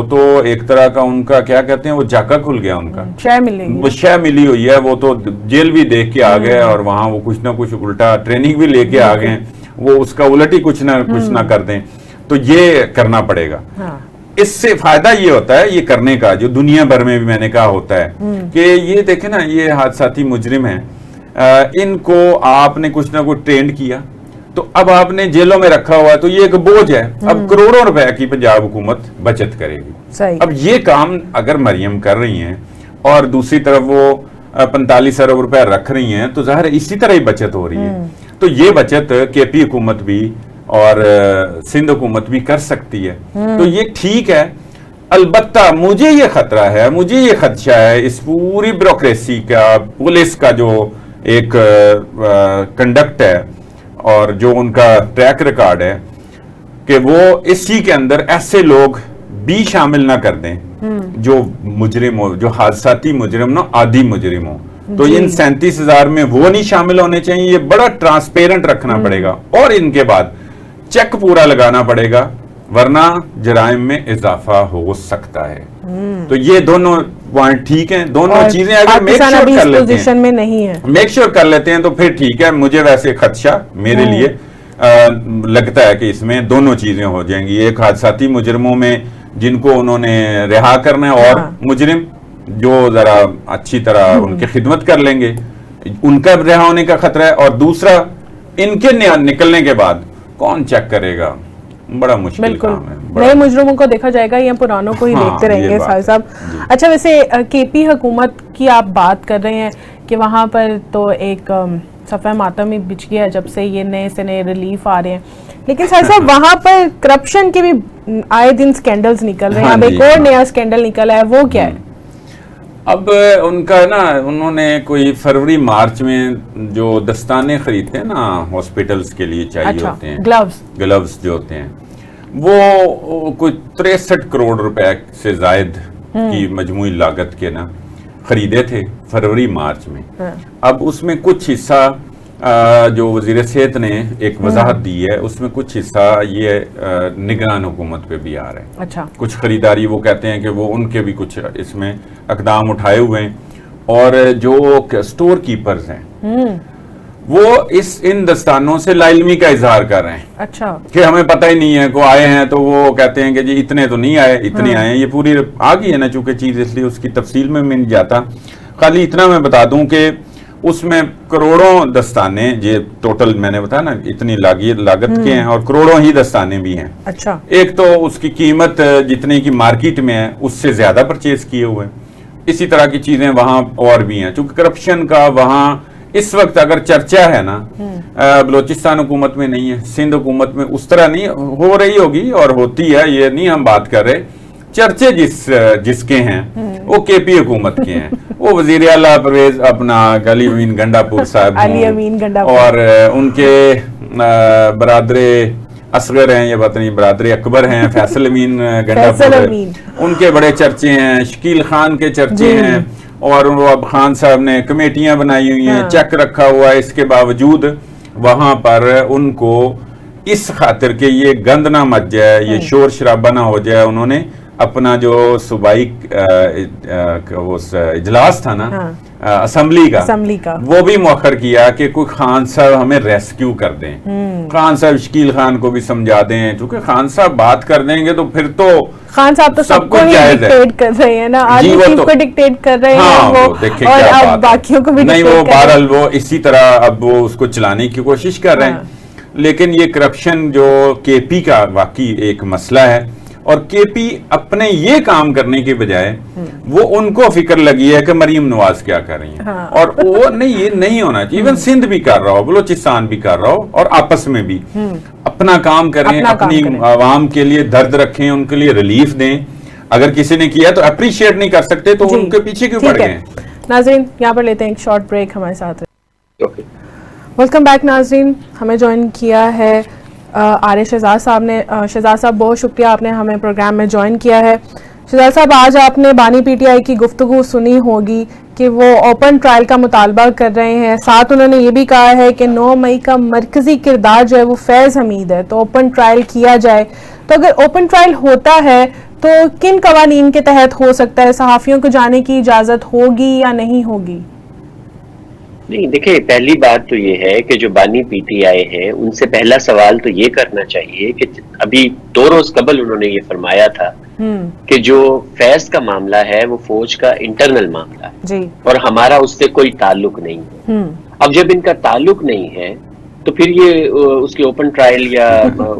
तो एक तरह का उनका क्या कहते हैं, वो जाका खुल गया, उनका वो शय मिली हुई है। वो तो जेल भी देख के आ गए और वहां वो कुछ ना कुछ उल्टा ट्रेनिंग भी लेके आ गए, वो उसका उलट ही कुछ ना कर दें। तो ये करना पड़ेगा। हाँ। इससे फायदा ये होता है ये करने का, जो दुनिया भर में भी मैंने कहा होता है कि ये देखे ना, ये हादसाती मुजरिम है, इनको आपने कुछ ना कुछ ट्रेंड किया, तो अब आपने जेलों में रखा हुआ है, तो ये एक बोझ है। अब करोड़ों रुपए की पंजाब हुकूमत बचत करेगी। अब ये काम अगर मरियम कर रही हैं और दूसरी तरफ वो 45 अरब रुपए रख रही हैं, तो जाहिर इसी तरह ही बचत हो रही है। तो ये बचत केपी हुकूमत भी और सिंध हुकूमत भी कर सकती है, तो ये ठीक है। अलबत्ता मुझे ये खतरा है, मुझे ये खदशा है इस पूरी ब्यूरोक्रेसी का, पुलिस का जो एक कंडक्ट है और जो उनका ट्रैक रिकॉर्ड है, कि वो इसी के अंदर ऐसे लोग भी शामिल ना कर दें जो मुजरिम हो, जो हादसाती मुजरिम ना, आदि मुजरिम हो। तो इन 37,000 में वो नहीं शामिल होने चाहिए। ये बड़ा ट्रांसपेरेंट रखना पड़ेगा और इनके बाद चेक पूरा लगाना पड़ेगा, वरना जराइम में इजाफा हो सकता है। तो ये दोनों पॉइंट ठीक हैं, दोनों चीजें अगर मेक श्योर कर लेते हैं, में नहीं है, मेक श्योर कर लेते हैं, तो फिर ठीक है। मुझे वैसे खदशा मेरे लिए लगता है कि इसमें दोनों चीजें हो जाएंगी। एक हादसाती मुजरिमों में जिनको उन्होंने रिहा करना है, और मुजरिम जो जरा अच्छी तरह उनकी खिदमत कर लेंगे, उनका रिहा होने का खतरा है। और दूसरा, इनके निकलने के बाद कौन चेक करेगा, बड़ा मुश्किल काम है। नए मुजरिमों को देखा जाएगा या पुरानों को ही देखते रहेंगे साहब। अच्छा, वैसे केपी हुकूमत की आप बात कर रहे हैं कि वहां पर तो एक सफ़ा मातम ही बिछ गया जब से ये नए से नए रिलीफ आ रहे हैं, लेकिन साहब वहां पर करप्शन के भी आए दिन स्कैंडल्स निकल रहे हैं। अब एक और नया स्कैंडल निकला है, वो क्या है? अब उनका ना, उन्होंने कोई फरवरी मार्च में जो दस्ताने खरीदते हैं ना हॉस्पिटल्स के लिए चाहिए होते हैं, ग्लव्स जो होते हैं, वो कोई 63 करोड़ रुपए से जायद की मजमूई लागत के ना खरीदे थे फरवरी मार्च में। अब उसमें कुछ हिस्सा जो वजीर सेहत ने एक वजाहत दी है, उसमें कुछ हिस्सा ये निगरान हुकूमत पे भी आ रहा है। अच्छा। कुछ खरीदारी वो कहते हैं कि वो उनके भी कुछ इसमें अकदाम उठाए हुए हैं, और जो स्टोर कीपर्स हैं वो इन दस्तानों से लाइलमी का इजहार कर रहे हैं। अच्छा। कि हमें पता ही नहीं है, को आए हैं तो वो कहते हैं कि जी इतने तो नहीं आए, इतने आए हैं। ये पूरी आ गई है ना चूंकि चीज, इसलिए उसकी तफसील में मैं नहीं जाता। खाली इतना मैं बता दूं कि उसमें करोड़ों दस्ताने, ये टोटल मैंने बताया ना इतनी लागत के हैं, और करोड़ों ही दस्ताने भी हैं। अच्छा। एक तो उसकी कीमत जितने की मार्केट में है उससे ज्यादा परचेज किए हुए हैं। इसी तरह की चीजें वहां और भी हैं, चूंकि करप्शन का वहां इस वक्त अगर चर्चा है ना, बलोचिस्तान हुकूमत में नहीं है, सिंध हुकूमत में उस तरह नहीं हो रही होगी, और होती है, ये नहीं हम बात कर रहे। चर्चे जिसके हैं वो केपी हुकूमत के हैं। वो वजीर आला परवेज अपना अली अमीन गंडापुर साहब, और उनके बरादरे असगर हैं, ये बात नहीं, बरादरे अकबर हैं, फैसल अमीन गंडापुर, उनके बड़े चर्चे हैं। शकील खान के चर्चे हैं, और वो अब खान साहब ने कमेटियां बनाई हुई हैं, चेक रखा हुआ है। इसके बावजूद वहां पर उनको इस खातिर के ये गंद ना मच जाए, ये शोर शराबा ना हो जाए, उन्होंने अपना जो सूबाई इजलास था ना, असेंबली का वो भी मौखर किया कि कोई खान साहब हमें रेस्क्यू कर दें। खान साहब शकील खान को भी समझा दें, क्योंकि खान साहब बात कर देंगे तो फिर तो खान साहब तो सबको डिक्टेट कर रहे हैं ना, आर्मी चीफ को डिक्टेट कर रहे हैं वो, और अब बाकियों को भी नहीं। वो बहरहाल वो इसी तरह अब वो उसको चलाने की कोशिश कर रहे हैं। लेकिन ये करप्शन जो केपी का वाकई एक मसला है, और केपी अपने ये काम करने के बजाय वो उनको फिक्र लगी है कि मरीम नवाज क्या कर रही है। और वो नहीं, ये नहीं होना चाहिए। इवन सिंध भी कर रहा हो, बलोचिस्तान भी कर रहा हो, और आपस में भी अपना काम करें, अपनी आवाम के लिए दर्द रखें, उनके लिए रिलीफ दें। अगर किसी ने किया तो अप्रिशिएट नहीं कर सकते तो उनके पीछे क्यों पड़ गए। नाज़रीन, यहाँ पर लेते हैं एक शॉर्ट ब्रेक, हमारे साथ वेलकम बैक। नाज़रीन, हमें ज्वाइन किया है आर शहजाद साहब ने। शहजाद साहब, बहुत शुक्रिया, आपने हमें प्रोग्राम में ज्वाइन किया है। शहजाद साहब, आज आपने बानी पीटीआई की गुफ्तगू सुनी होगी कि वो ओपन ट्रायल का मुतालबा कर रहे हैं। साथ उन्होंने ये भी कहा है कि 9 मई का मरकजी किरदार जो है वो फैज़ हमीद है, तो ओपन ट्रायल किया जाए। तो अगर ओपन ट्रायल होता है तो किन कवानीन के तहत हो सकता है? सहाफ़ियों को जाने की इजाज़त होगी या नहीं होगी? नहीं, देखिए, पहली बात तो ये है कि जो बानी पीटीआई है उनसे पहला सवाल तो ये करना चाहिए कि अभी 2 रोज कबल उन्होंने ये फरमाया था कि जो फैज का मामला है वो फौज का इंटरनल मामला है जी, और हमारा उससे कोई ताल्लुक नहीं है। अब जब इनका ताल्लुक नहीं है तो फिर ये उसकी ओपन ट्रायल या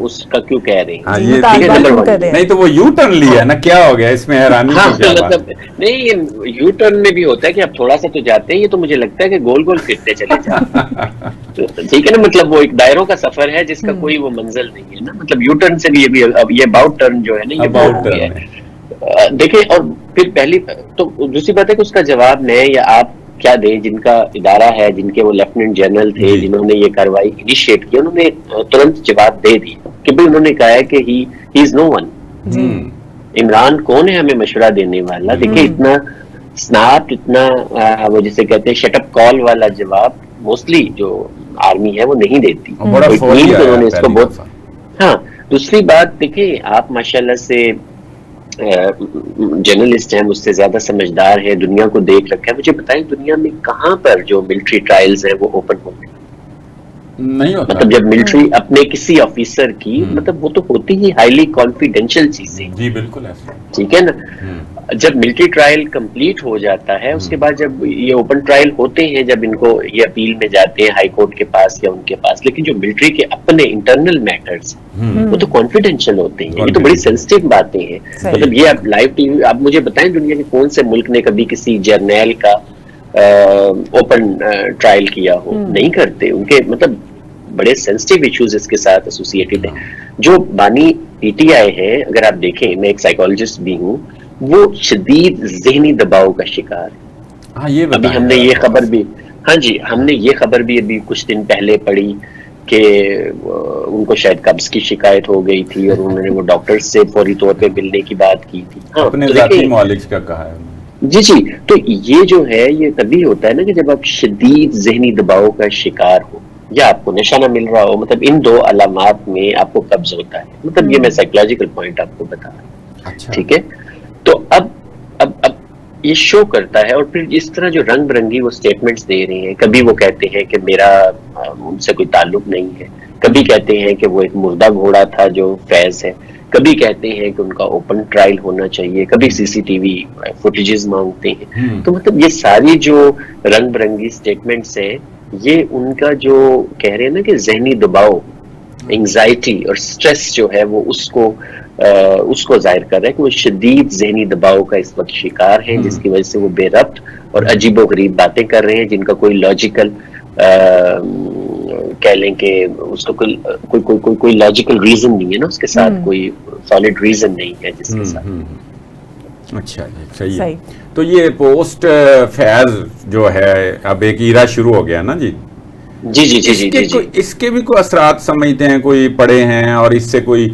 उसका क्यों कह रहे हैं? हाँ, ये नहीं तो वो यू टर्न लिया ना, क्या हो गया इसमें हैरानी की क्या बात? मतलब नहीं, ये यू टर्न में भी होता है कि आप थोड़ा सा तो जाते हैं, ये तो मुझे लगता है कि गोल गोल फिरते चले जाते हैं। ठीक है ना, मतलब वो एक दायरों का सफर है जिसका कोई वो मंजिल नहीं है ना, मतलब यू टर्न से भी अब ये अबाउट टर्न जो है ना, ये अबाउट टर्न है। देखिए, और फिर पहली तो दूसरी बात है कि उसका जवाब मैं या आप क्या दें, जिनका इदारा है, जिनके वो लेफ्टिनेंट जनरल थे, जिन्होंने ये कार्रवाई इनिशिएट की, उन्होंने तुरंत जवाब दे दिया कि भाई, उन्होंने कहा है कि he is no one. Imran कौन है हमें मशवरा देने वाला? देखिए, इतना स्नैप, इतना वो जिसे कहते हैं शटअप कॉल वाला जवाब मोस्टली जो आर्मी है वो नहीं देती। उन्होंने इसको बहुत, हाँ। दूसरी बात देखिए, आप माशाल्लाह से जर्नलिस्ट हैं, मुझसे ज्यादा समझदार है, दुनिया को देख रखा है, मुझे बताएं दुनिया में कहां पर जो मिलिट्री ट्रायल्स हैं वो ओपन होते हैं? नहीं होता। मतलब जब मिलिट्री अपने किसी ऑफिसर की, मतलब वो तो होती ही हाईली कॉन्फिडेंशियल चीजें। जी बिल्कुल ऐसा, ठीक है ना। जब मिलिट्री ट्रायल कंप्लीट हो जाता है, उसके बाद जब ये ओपन ट्रायल होते हैं, जब इनको ये अपील में जाते हैं हाई कोर्ट के पास या उनके पास, लेकिन जो मिलिट्री के अपने इंटरनल मैटर्स वो तो कॉन्फिडेंशियल होते हैं, ये तो बड़ी सेंसिटिव बातें हैं। मतलब ये आप लाइव टीवी, आप मुझे बताएं दुनिया के कौन से मुल्क ने कभी किसी जर्नैल का ओपन ट्रायल किया हो? नहीं करते। उनके मतलब बड़े सेंसिटिव इश्यूज इसके साथ एसोसिएटेड है। जो बानी पीटीआई है, अगर आप देखें, मैं एक साइकोलॉजिस्ट भी हूँ, वो शदीद ज़हनी दबाव का शिकार है। हाँ, ये अभी हमने ये खबर भी, हाँ जी, हमने ये खबर भी अभी कुछ दिन पहले पढ़ी कि उनको शायद कब्ज की शिकायत हो गई थी और उन्होंने वो डॉक्टर से फौरी तौर पे मिलने की बात की थी। हाँ, अपने जाती मौलिक का कहा है। जी जी, तो ये जो है ये तभी होता है ना कि जब आप शदीद ज़हनी दबाव का शिकार हो या आपको नशा ना मिल रहा हो, मतलब इन दो अलामात में आपको कब्ज होता है। मतलब ये मैं साइकोलॉजिकल पॉइंट आपको बता रहा हूँ। अच्छा। ठीक है, तो अब ये शो करता है, और फिर इस तरह जो रंग बिरंगी वो स्टेटमेंट्स दे रहे हैं, कभी वो कहते हैं कि मेरा उनसे कोई ताल्लुक नहीं है, कभी कहते हैं कि वो एक मुर्दा घोड़ा था जो फैज है, कभी कहते हैं कि उनका ओपन ट्रायल होना चाहिए, कभी सीसीटीवी फुटेजेस मांगते हैं। तो मतलब ये सारी जो रंग बिरंगी स्टेटमेंट्स हैं, ये उनका जो कह रहे हैं ना कि जहनी दबाव, एंजाइटी और स्ट्रेस जो है वो उसको जाहिर कर रहा है कि वो शदीद जहनी दबाव का इस वक्त शिकार हैं, जिसकी वजह से वो बेरब्त और अजीबोगरीब बातें कर रहे हैं, जिनका कोई लॉजिकल कह लें कि उसका कोई लॉजिकल रीजन नहीं है ना, उसके साथ कोई सॉलिड रीजन नहीं है जिसके साथ। अच्छा, सही है। तो ये पोस्ट फैज जो है, अब एक ईरा शुरू हो गया ना जी। जी जी जी जी जी, इसके भी कोई असरात समझते हैं, कोई पढ़े हैं, और इससे कोई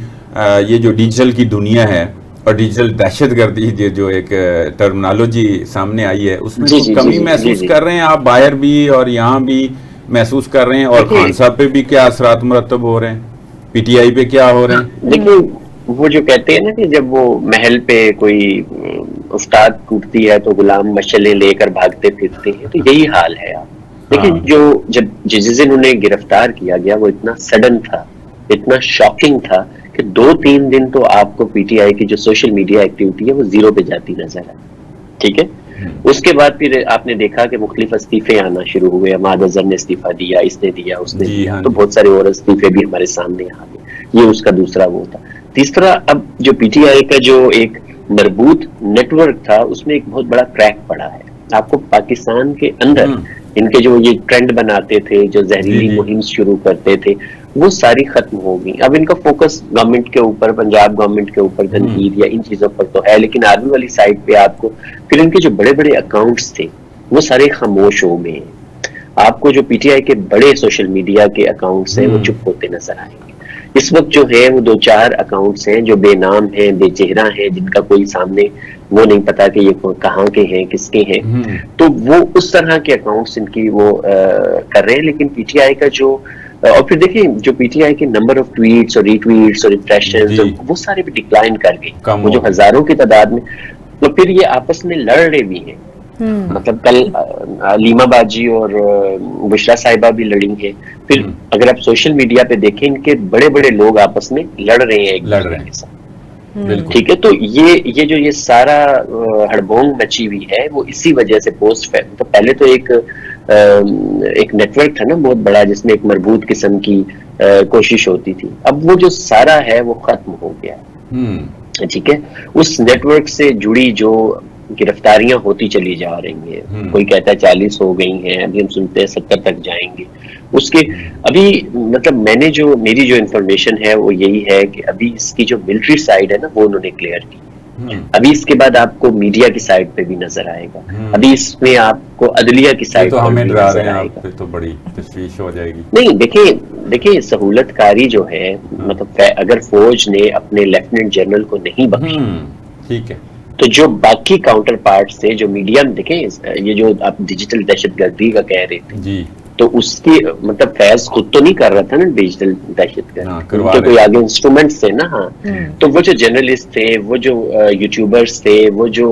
ये जो डिजिटल की दुनिया है और डिजिटल दहशतगर्दी जो एक टर्मिनोलॉजी सामने आई है, उसमें कुछ कमी महसूस कर रहे हैं आप? बाहर भी और यहाँ भी महसूस कर रहे हैं? और खान साहब पे भी क्या असरात मुरतब हो रहे हैं? पीटीआई पे क्या हो रहे हैं? देखिए, वो जो कहते हैं ना कि जब वो महल पे कोई उस्ताद टूटती है तो गुलाम मशलें लेकर भागते फिरते हैं, तो यही हाल है। आप देखिए, जिस दिन उन्हें गिरफ्तार किया गया वो इतना सडन था, इतना शॉकिंग था कि 2-3 दिन तो आपको पीटीआई की जो सोशल मीडिया एक्टिविटी है वो जीरो पे जाती नजर आई। ठीक है, उसके बाद फिर आपने देखा कि मुख्तलिफ इस्तीफे आना शुरू हुए। अहमद अजहर ने इस्तीफा दिया, इसने दिया, उसने दिया, तो बहुत सारे और इस्तीफे भी हमारे सामने आ गए। ये उसका दूसरा वो था। तीसरा, अब जो पीटीआई का जो एक मरबूत नेटवर्क था, उसमें एक बहुत बड़ा क्रैक पड़ा है। आपको पाकिस्तान के अंदर इनके जो ये ट्रेंड बनाते थे, जो जहरीली मुहिम शुरू करते थे, वो सारी खत्म हो गई। अब इनका फोकस गवर्नमेंट के ऊपर, पंजाब गवर्नमेंट के ऊपर, तनकीद या इन चीजों पर तो है, लेकिन आर्मी वाली साइड पे आपको फिर इनके जो बड़े बड़े अकाउंट्स थे वो सारे खामोश हो गए हैं। आपको जो पीटीआई के बड़े सोशल मीडिया के अकाउंट्स हैं वो चुप होते नजर आएंगे। इस वक्त जो है वो 2-4 अकाउंट्स हैं जो बेनाम हैं, बेचेहरा हैं, जिनका कोई सामने वो नहीं पता कि ये कहाँ के हैं, किसके हैं। तो वो उस तरह के अकाउंट्स इनकी वो कर रहे हैं। लेकिन पीटीआई का जो, और फिर देखिए जो पीटीआई के नंबर ऑफ ट्वीट्स और रीट्वीट्स और इंप्रेशंस वो सारे भी डिक्लाइन कर गए, वो जो हजारों की तादाद में। तो फिर ये आपस में लड़ रहे भी हैं। मतलब कल लीमा बाजी और बुशरा साहिबा भी लड़ी हैं। फिर अगर आप सोशल मीडिया पे देखें, इनके बड़े बड़े लोग आपस में लड़ रहे हैं एक दूसरे के साथ। ठीक है, तो ये जो ये सारा हड़बोंग मची हुई है वो इसी वजह से पोस्ट तो पहले तो एक एक नेटवर्क था ना बहुत बड़ा, जिसमें एक मरबूत किस्म की कोशिश होती थी, अब वो जो सारा है वो खत्म हो गया। ठीक है, उस नेटवर्क से जुड़ी जो गिरफ्तारियां होती चली जा रही हैं, कोई कहता है 40 हो गई हैं, अभी हम सुनते हैं 70 तक जाएंगे। उसके अभी मतलब मेरी जो इंफॉर्मेशन है वो यही है कि अभी इसकी जो मिलिट्री साइड है ना वो उन्होंने क्लियर की। अभी इसके बाद आपको मीडिया की साइड पे भी नजर आएगा, अभी इसमें आपको अदलिया की साइड तो हमें पे डरा नजर रहे हैं आएगा। आप, तो बड़ी तशवीश हो जाएगी। नहीं, देखिए सहूलतकारी जो है, मतलब अगर फौज ने अपने लेफ्टिनेंट जनरल को नहीं बख्शा, ठीक है, तो जो बाकी काउंटर पार्ट से जो मीडिया में देखें, ये जो आप डिजिटल दहशतगर्दी का कह रहे थे जी, तो उसकी मतलब फैज खुद तो नहीं कर रहा था ना डिजिटल दहशतगर्दी, उनके कोई आगे इंस्ट्रूमेंट्स थे ना। हाँ, तो वो जो जर्नलिस्ट थे, वो जो यूट्यूबर्स थे, वो जो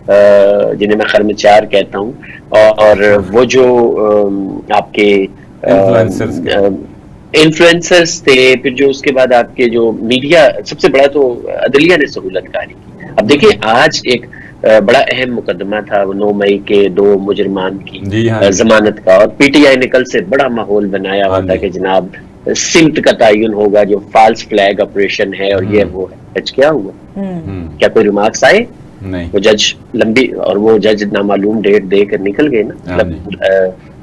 जिन्हें मैं खरमचार कहता हूँ, और वो जो आपके इन्फ्लुएंसर्स थे, फिर जो उसके बाद आपके जो मीडिया, सबसे बड़ा तो अदलिया ने सहूलतकारी की। अब देखिए आज एक बड़ा अहम मुकदमा था 9 मई के 2 मुजरमान की जमानत का, और पीटीआई ने कल से बड़ा माहौल बनाया होता कि जनाब सिमत का तयन होगा, जो फाल्स फ्लैग ऑपरेशन है और ये वो है। आज क्या हुआ? क्या कोई रिमार्क्स आए? नहीं। वो जज लंबी, और वो जज नामालूम डेट देकर निकल गए ना, मतलब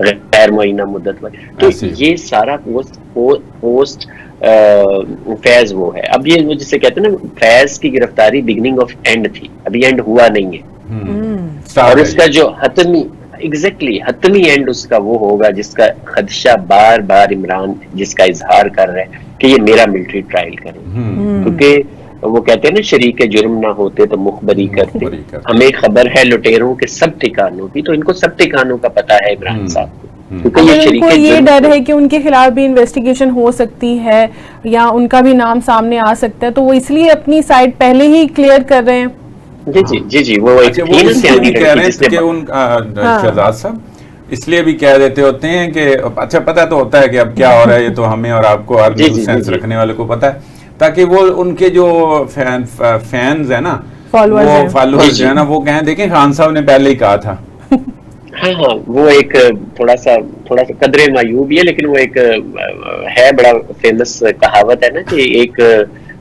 गैर मुअय्यना मुद्दत पर। तो ये सारा पोस्ट फैज वो है। अब ये वो जिसे कहते हैं ना, फैज की गिरफ्तारी बिगिनिंग ऑफ एंड थी, अभी एंड हुआ नहीं है। और इसका जो हतमी एंड उसका वो होगा जिसका खदशा बार बार इमरान जिसका इजहार कर रहे हैं कि ये मेरा मिलिट्री ट्रायल करे, क्योंकि वो कहते हैं ना, शरीक जुर्म ना होते तो मुखबरी करते। हमें खबर है लुटेरों के सब ठिकानों की, तो इनको सब ठिकानों का पता है इमरान साहब को, क्योंकि ये डर है कि उनके खिलाफ भी इन्वेस्टिगेशन हो सकती है या उनका भी नाम सामने आ सकता है, तो वो इसलिए अपनी साइड पहले ही क्लियर कर रहे हैं। जी वो इसलिए कह रहे हैं कि उन शहजाद साहब इसलिए भी कह देते होते हैं कि अच्छा पता तो होता है कि अब क्या हो रहा है, ये तो हमें और आपको और न्यूज़ सेंस रखने वाले को पता है, ताकि वो उनके जो फैंस है ना, फॉलोअर्स जो है ना, वो कहें देखें खान साहब ने पहले ही कहा था। हाँ, वो एक थोड़ा सा कदरे मायूब है, लेकिन वो एक है बड़ा फेमस कहावत है ना कि एक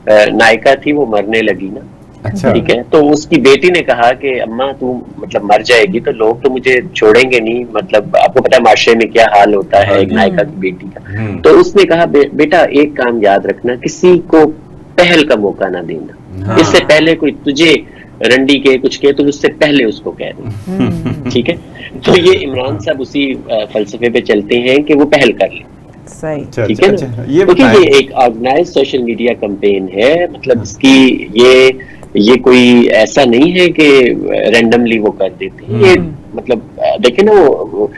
नायिका थी, वो मरने लगी ना, अच्छा, ठीक है, तो उसकी बेटी ने कहा कि अम्मा तू मतलब मर जाएगी तो लोग तो मुझे छोड़ेंगे नहीं, मतलब आपको पता है माशरे में क्या हाल होता है एक नायिका की बेटी का। तो उसने कहा बेटा एक काम याद रखना, किसी को पहल का मौका ना देना, इससे पहले कोई तुझे रंडी के कुछ के तो उससे पहले उसको कह दे, ठीक है। तो ये इमरान साहब उसी फलसफे पे चलते हैं कि वो पहल कर ले, सही, ठीक है ना। ये एक ऑर्गेनाइज सोशल मीडिया कैंपेन है, मतलब इसकी ये कोई ऐसा नहीं है कि रैंडमली वो कर देते हैं, ये मतलब देखे ना, वो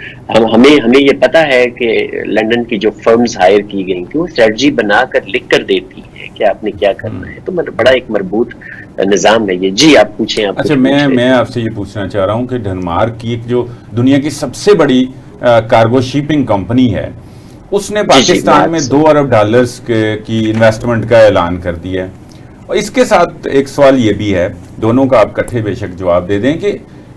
हमें ये पता है कि लंदन की जो फर्म्स हायर की गई थी वो स्ट्रेटजी बनाकर लिख कर देती है कि आपने क्या करना है, तो मतलब बड़ा एक मरबूत निजाम है ये। जी आप पूछें। आप अच्छा, मैं आपसे ये पूछना चाह रहा हूँ कि डेनमार्क की एक जो दुनिया की सबसे बड़ी कार्गो शिपिंग कंपनी है, उसने पाकिस्तान में $2 अरब की इन्वेस्टमेंट का ऐलान कर दिया है। और इसके साथ एक सवाल ये भी है, दोनों का आप इकट्ठे बेशक जवाब दे दें, कि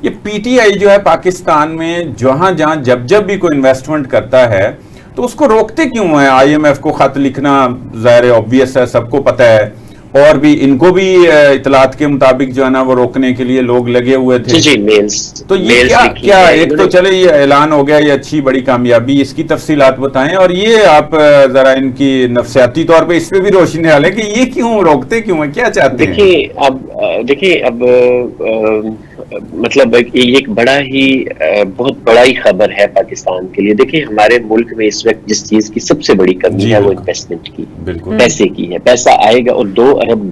ये पीटीआई जो है पाकिस्तान में जहां जब भी कोई इन्वेस्टमेंट करता है तो उसको रोकते क्यों है? IMF को खत लिखना ज़ाहिर ऑब्वियस है, सबको पता है, और भी इनको भी इतलात के मुताबिक जो है ना वो रोकने के लिए लोग लगे हुए थे। जी, मेल्स, तो ये क्या एक तो चले ये ऐलान हो गया, ये अच्छी बड़ी कामयाबी, इसकी तफसीलात बताएं, और ये आप जरा इनकी नफसियाती तौर पे इस पे भी रोशनी डालें कि ये क्यों रोकते क्यों है, क्या चाहते हैं? देखिए अब मतलब ये एक बहुत बड़ा ही खबर है पाकिस्तान के लिए। देखिए हमारे मुल्क में इस वक्त जिस चीज की सबसे बड़ी कमी है वो इन्वेस्टमेंट की, पैसे की है। पैसा आएगा, और $2 अरब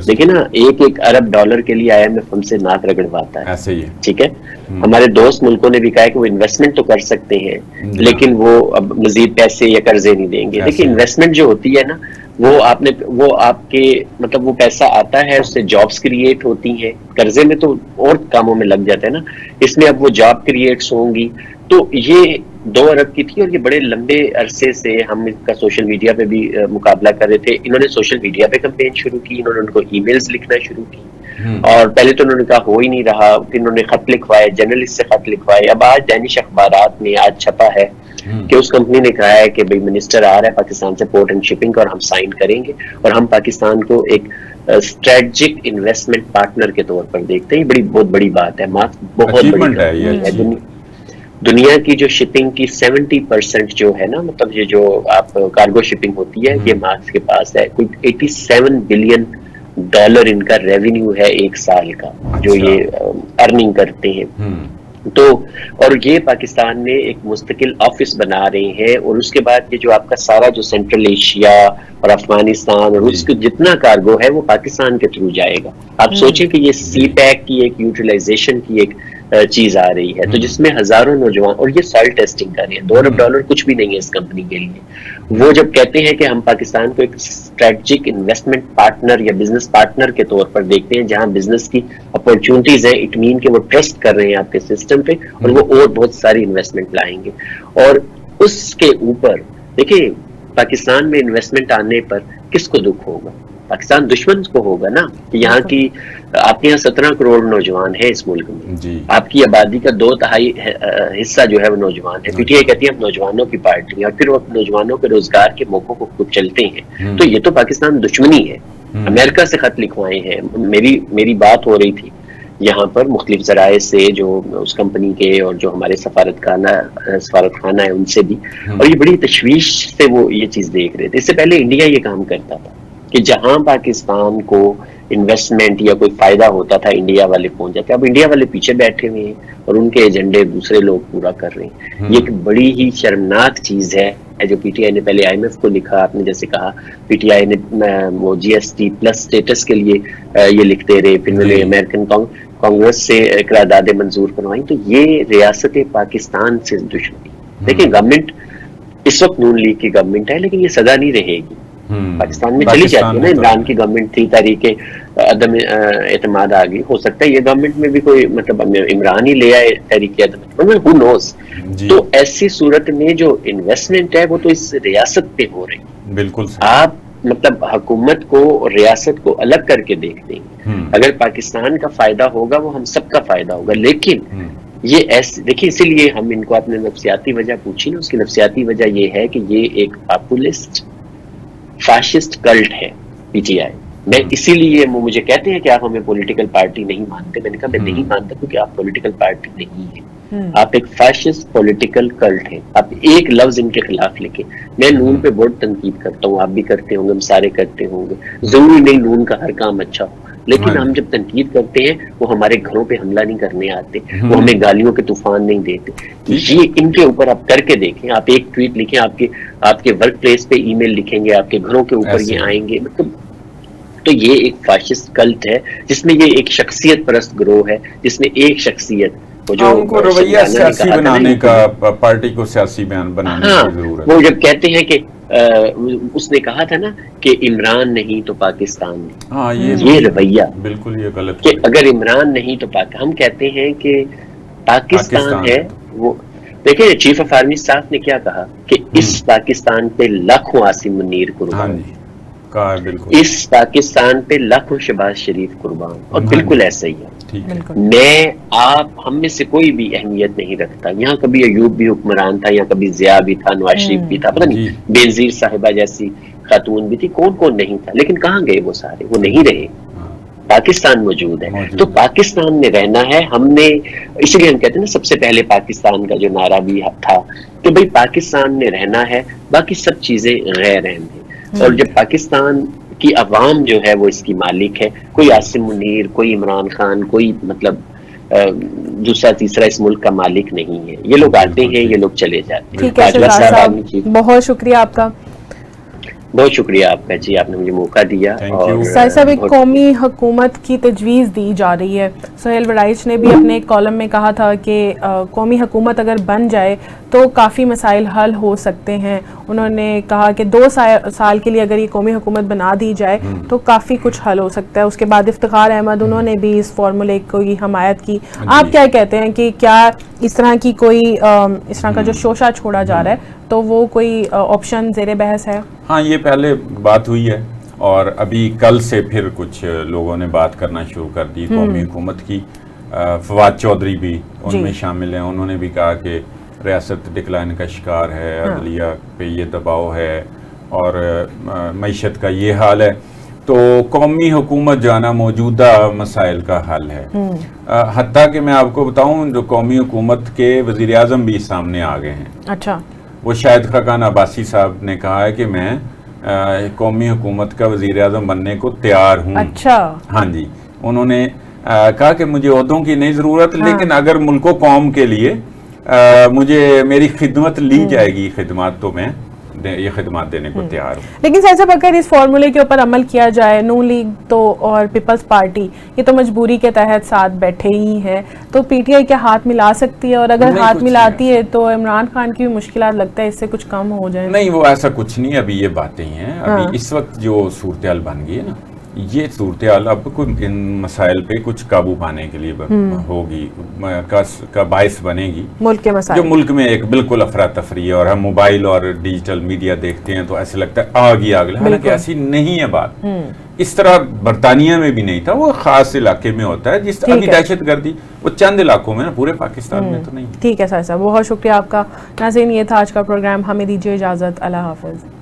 देखिए ना, एक अरब डॉलर के लिए IMF हमसे नाक रगड़वाता है, ऐसे ही है, ठीक है। हमारे दोस्त मुल्कों ने भी कहा कि वो इन्वेस्टमेंट तो कर सकते हैं, लेकिन वो अब मजीद पैसे या कर्जे नहीं देंगे। देखिए इन्वेस्टमेंट जो होती है ना, वो आपके मतलब वो पैसा आता है, उससे जॉब्स क्रिएट होती हैं। कर्जे में तो और कामों में लग जाता है ना, इसमें अब वो जॉब क्रिएट्स होंगी। तो ये 2 अरब की थी, और ये बड़े लंबे अरसे से हम इसका सोशल मीडिया पे भी मुकाबला कर रहे थे। इन्होंने सोशल मीडिया पे कैंपेन शुरू की, इन्होंने उनको ईमेल्स लिखना शुरू की, और पहले तो उन्होंने कहा हो ही नहीं रहा, फिर उन्होंने खत लिखवाए, जर्नलिस्ट से खत लिखवाए। अब आज दैनिक अखबारात में आज छपा है कि उस कंपनी ने कहा है कि भाई मिनिस्टर आ रहा है पाकिस्तान से पोर्ट एंड शिपिंग और हम साइन करेंगे और हम पाकिस्तान को एक स्ट्रेटेजिक इन्वेस्टमेंट पार्टनर के तौर पर देखते हैं। बहुत बड़ी बात है, बहुत बड़ी है। दुनिया की जो शिपिंग की 70% जो है ना, मतलब ये जो आप कार्गो शिपिंग होती है, ये मार्क्स के पास है। कोई $87 बिलियन इनका रेवेन्यू है एक साल का, जो ये अर्निंग करते हैं। तो और ये पाकिस्तान में एक मुस्तकिल ऑफिस बना रहे हैं, और उसके बाद ये जो आपका सारा जो सेंट्रल एशिया और अफगानिस्तान और उसके जितना कार्गो है वो पाकिस्तान के थ्रू जाएगा। आप सोचें कि ये सी पैक की एक यूटिलाइजेशन की एक चीज आ रही है, तो जिसमें हजारों नौजवान, और ये सॉइल टेस्टिंग कर रहे हैं। $2 अरब कुछ भी नहीं है इस कंपनी के लिए। वो जब कहते हैं कि हम पाकिस्तान को एक स्ट्रेटेजिक इन्वेस्टमेंट पार्टनर या बिजनेस पार्टनर के तौर पर देखते हैं, जहां बिजनेस की अपॉर्चुनिटीज है, इट मीन कि वो ट्रस्ट कर रहे हैं आपके सिस्टम पे और वो और बहुत सारी इन्वेस्टमेंट लाएंगे। और उसके ऊपर देखिए, पाकिस्तान में इन्वेस्टमेंट आने पर किसको दुख होगा? पाकिस्तान दुश्मन को होगा ना। कि यहाँ की आपके यहाँ 17 करोड़ नौजवान है इस मुल्क में, आपकी आबादी का 2/3 हिस्सा जो है वो नौजवान है। पीटीआई कहती है हम नौजवानों की पार्टी है, और फिर वो नौजवानों के रोजगार के मौकों को खूब चलते हैं। तो ये तो पाकिस्तान दुश्मनी है। अमेरिका से खत लिखवाए हैं। मेरी बात हो रही थी यहाँ पर मुख्तलिफ जराए से, जो उस कंपनी के और जो हमारे सफारत खाना है उनसे भी, और ये बड़ी तशवीश से वो ये चीज देख रहे थे। इससे पहले इंडिया ये काम करता था कि जहां पाकिस्तान को इन्वेस्टमेंट या कोई फायदा होता था, इंडिया वाले पहुंच जाते। अब इंडिया वाले पीछे बैठे हुए हैं और उनके एजेंडे दूसरे लोग पूरा कर रहे हैं। ये एक बड़ी ही शर्मनाक चीज है जो पीटीआई ने पहले IMF को लिखा। आपने जैसे कहा, पीटीआई ने वो GST प्लस स्टेटस के लिए ये लिखते रहे, फिर उन्होंने अमेरिकन कांग्रेस से करारदादें मंजूर करवाई। तो ये रियासत पाकिस्तान से दुश्मनी। देखिए, गवर्नमेंट इस वक्त नून लीग की गवर्नमेंट है, लेकिन ये सदा नहीं रहेगी। पाकिस्तान में चली जाती है ना, इमरान की गवर्नमेंट थी, तारीख अदम एतमाद आ गई। हो सकता है ये गवर्नमेंट में भी कोई मतलब इमरान ही ले आए तहरीक अदम, हु नोस। तो ऐसी सूरत में जो इन्वेस्टमेंट है वो तो इस रियासत पे हो रही है। बिल्कुल आप मतलब हुकूमत को और रियासत को अलग करके देखते हैं। अगर पाकिस्तान का फायदा होगा वो हम सबका फायदा होगा। लेकिन ये ऐसे देखिए, इसीलिए हम इनको अपने नफ्सियाती वजह पूछी ना, उसकी नफ्सियाती वजह ये है कि ये एक पॉपुलिस्ट फैशिस्ट कल्ट है पीटीआई। मैं इसीलिए वो मुझे कहते हैं कि आप हमें पॉलिटिकल पार्टी नहीं मानते। मैंने कहा मैं नहीं मानता, क्योंकि आप पॉलिटिकल पार्टी नहीं है। आप एक फैशिस्ट पॉलिटिकल कल्ट है। आप एक लफ्ज इनके खिलाफ लिखे। मैं नून पे बहुत तनकीद करता हूँ, आप भी करते होंगे, हम सारे करते होंगे। जरूरी नहीं नून का हर काम अच्छा हो, लेकिन हम जब तनकीद करते हैं वो हमारे घरों पे हमला नहीं करने आते, वो हमें गालियों के तूफान नहीं देते। ये इनके ऊपर आप करके देखें। आप एक ट्वीट लिखें, आपके वर्क प्लेस पे ईमेल लिखेंगे, आपके घरों के ऊपर ये आएंगे। मतलब तो ये एक फाशिस्ट कल्ट है, जिसमें ये एक शख्सियत परस्त गिरोह है, जिसमें एक शख्सियत जो उनको रवैया सियासी बनाने का, पार्टी को सियासी बयान बनाने की जरूरत है। वो जब कहते हैं कि उसने कहा था ना कि इमरान नहीं तो पाकिस्तान नहीं। हाँ, ये रवैया बिल्कुल ये गलत कि अगर इमरान नहीं तो हम कहते हैं कि पाकिस्तान है। वो देखिए, चीफ ऑफ आर्मी स्टाफ ने क्या कहा कि इस पाकिस्तान पे लाखों आसिम मुनीर कुर्बान, इस पाकिस्तान पे लाखों शहबाज शरीफ कुर्बान, और बिल्कुल ऐसा ही है। हम में से कोई भी अहमियत नहीं रखता। यहाँ कभी अयूब भी हुक्मरान था, यहाँ कभी जिया भी था, नवाज शरीफ भी था, पता नहीं बेनजीर साहिबा जैसी खातून भी थी, कौन कौन नहीं था। लेकिन कहाँ गए वो सारे? वो नहीं रहे। पाकिस्तान मौजूद है, तो पाकिस्तान में रहना है हमने। इसलिए हम कहते हैं ना, सबसे पहले पाकिस्तान का जो नारा भी था कि भाई पाकिस्तान में रहना है, बाकी सब चीजें गैर अहम है। और जब पाकिस्तान की अवाम जो है वो इसकी मालिक है, कोई आसिम मुनीर, कोई इमरान खान, कोई मतलब दूसरा तीसरा इस मुल्क का मालिक नहीं है। ये लोग आते हैं, ये लोग चले जाते हैं। बहुत शुक्रिया आपका, बहुत शुक्रिया आपका जी, आपने मुझे मौका दिया। और साहब, एक कौमी हुकूमत की तजवीज़ दी जा रही है। सुहेल वड़ाइच ने भी अपने एक कॉलम में कहा था कि कौमी हुकूमत अगर बन जाए तो काफ़ी मसाइल हल हो सकते हैं। उन्होंने कहा कि 2 साल के लिए अगर ये कौमी हुकूमत बना दी जाए तो काफ़ी कुछ हल हो सकता है। उसके बाद इफ्तिखार अहमद, उन्होंने भी इस फार्मूले की हमायत की। आप क्या कहते हैं कि क्या इस तरह की कोई इस तरह का जो शोशा छोड़ा जा रहा है, तो वो कोई ऑप्शन ज़ेरे बहस है? हाँ, ये पहले बात हुई है और अभी कल से फिर कुछ लोगों ने बात करना शुरू कर दी कौमी हुकूमत की। फवाद चौधरी भी उनमें शामिल हैं। उन्होंने भी कहा कि रियासत डिक्लाइन का शिकार है, अदलिया पे ये दबाव है और मईशत का ये हाल है। तो कौमी हुकूमत जो है ना मौजूदा मसाइल का हल है। हत्ता कि मैं आपको बताऊं, जो कौमी हुकूमत के वज़ीर आज़म भी सामने आ गए हैं। अच्छा, वो शाहिद खाकान अब्बासी साहब ने कहा है कि मैं कौमी हुकूमत का वज़ीर आज़म बनने को तैयार हूँ। अच्छा, हाँ जी, उन्होंने कहा कि मुझे ओहदों की नहीं ज़रूरत, लेकिन अगर मुल्को कौम के लिए मुझे मेरी खिदमत ली जाएगी, खिदमत तो मैं ये खिदमत देने को तैयार हूँ। लेकिन सर साहब, अगर इस फॉर्मूले के ऊपर अमल किया जाए, नून लीग तो और पीपल्स पार्टी ये तो मजबूरी के तहत साथ बैठे ही हैं, तो पीटीआई क्या हाथ मिला सकती है? और अगर हाथ मिलाती है तो इमरान खान की भी मुश्किलात लगता है इससे कुछ कम हो जाए? नहीं, वो ऐसा कुछ नहीं, अभी ये बातें ही हैं। अभी इस वक्त जो सूरत हाल बन गई है ना, ये सूरत हाल अब कोई इन मसाइल पे कुछ काबू पाने के लिए होगी, का बायस बनेगी। मुल्क के मसाइल जो मुल्क में एक बिल्कुल अफरा तफरी है, और हम मोबाइल और डिजिटल मीडिया देखते हैं तो ऐसे लगता है आग ही आग लगी, हालांकि ऐसी नहीं है बात। इस तरह बरतानिया में भी नहीं था, वो खास इलाके में होता है। जिस अभी दहशत गर्दी वो चंद इलाकों में ना, पूरे पाकिस्तान में तो नहीं। ठीक है सर साहब, बहुत शुक्रिया आपका। नाज़रीन, ये था आज का प्रोग्राम, हमें दीजिए इजाज़त, अल्लाह हाफ़िज़।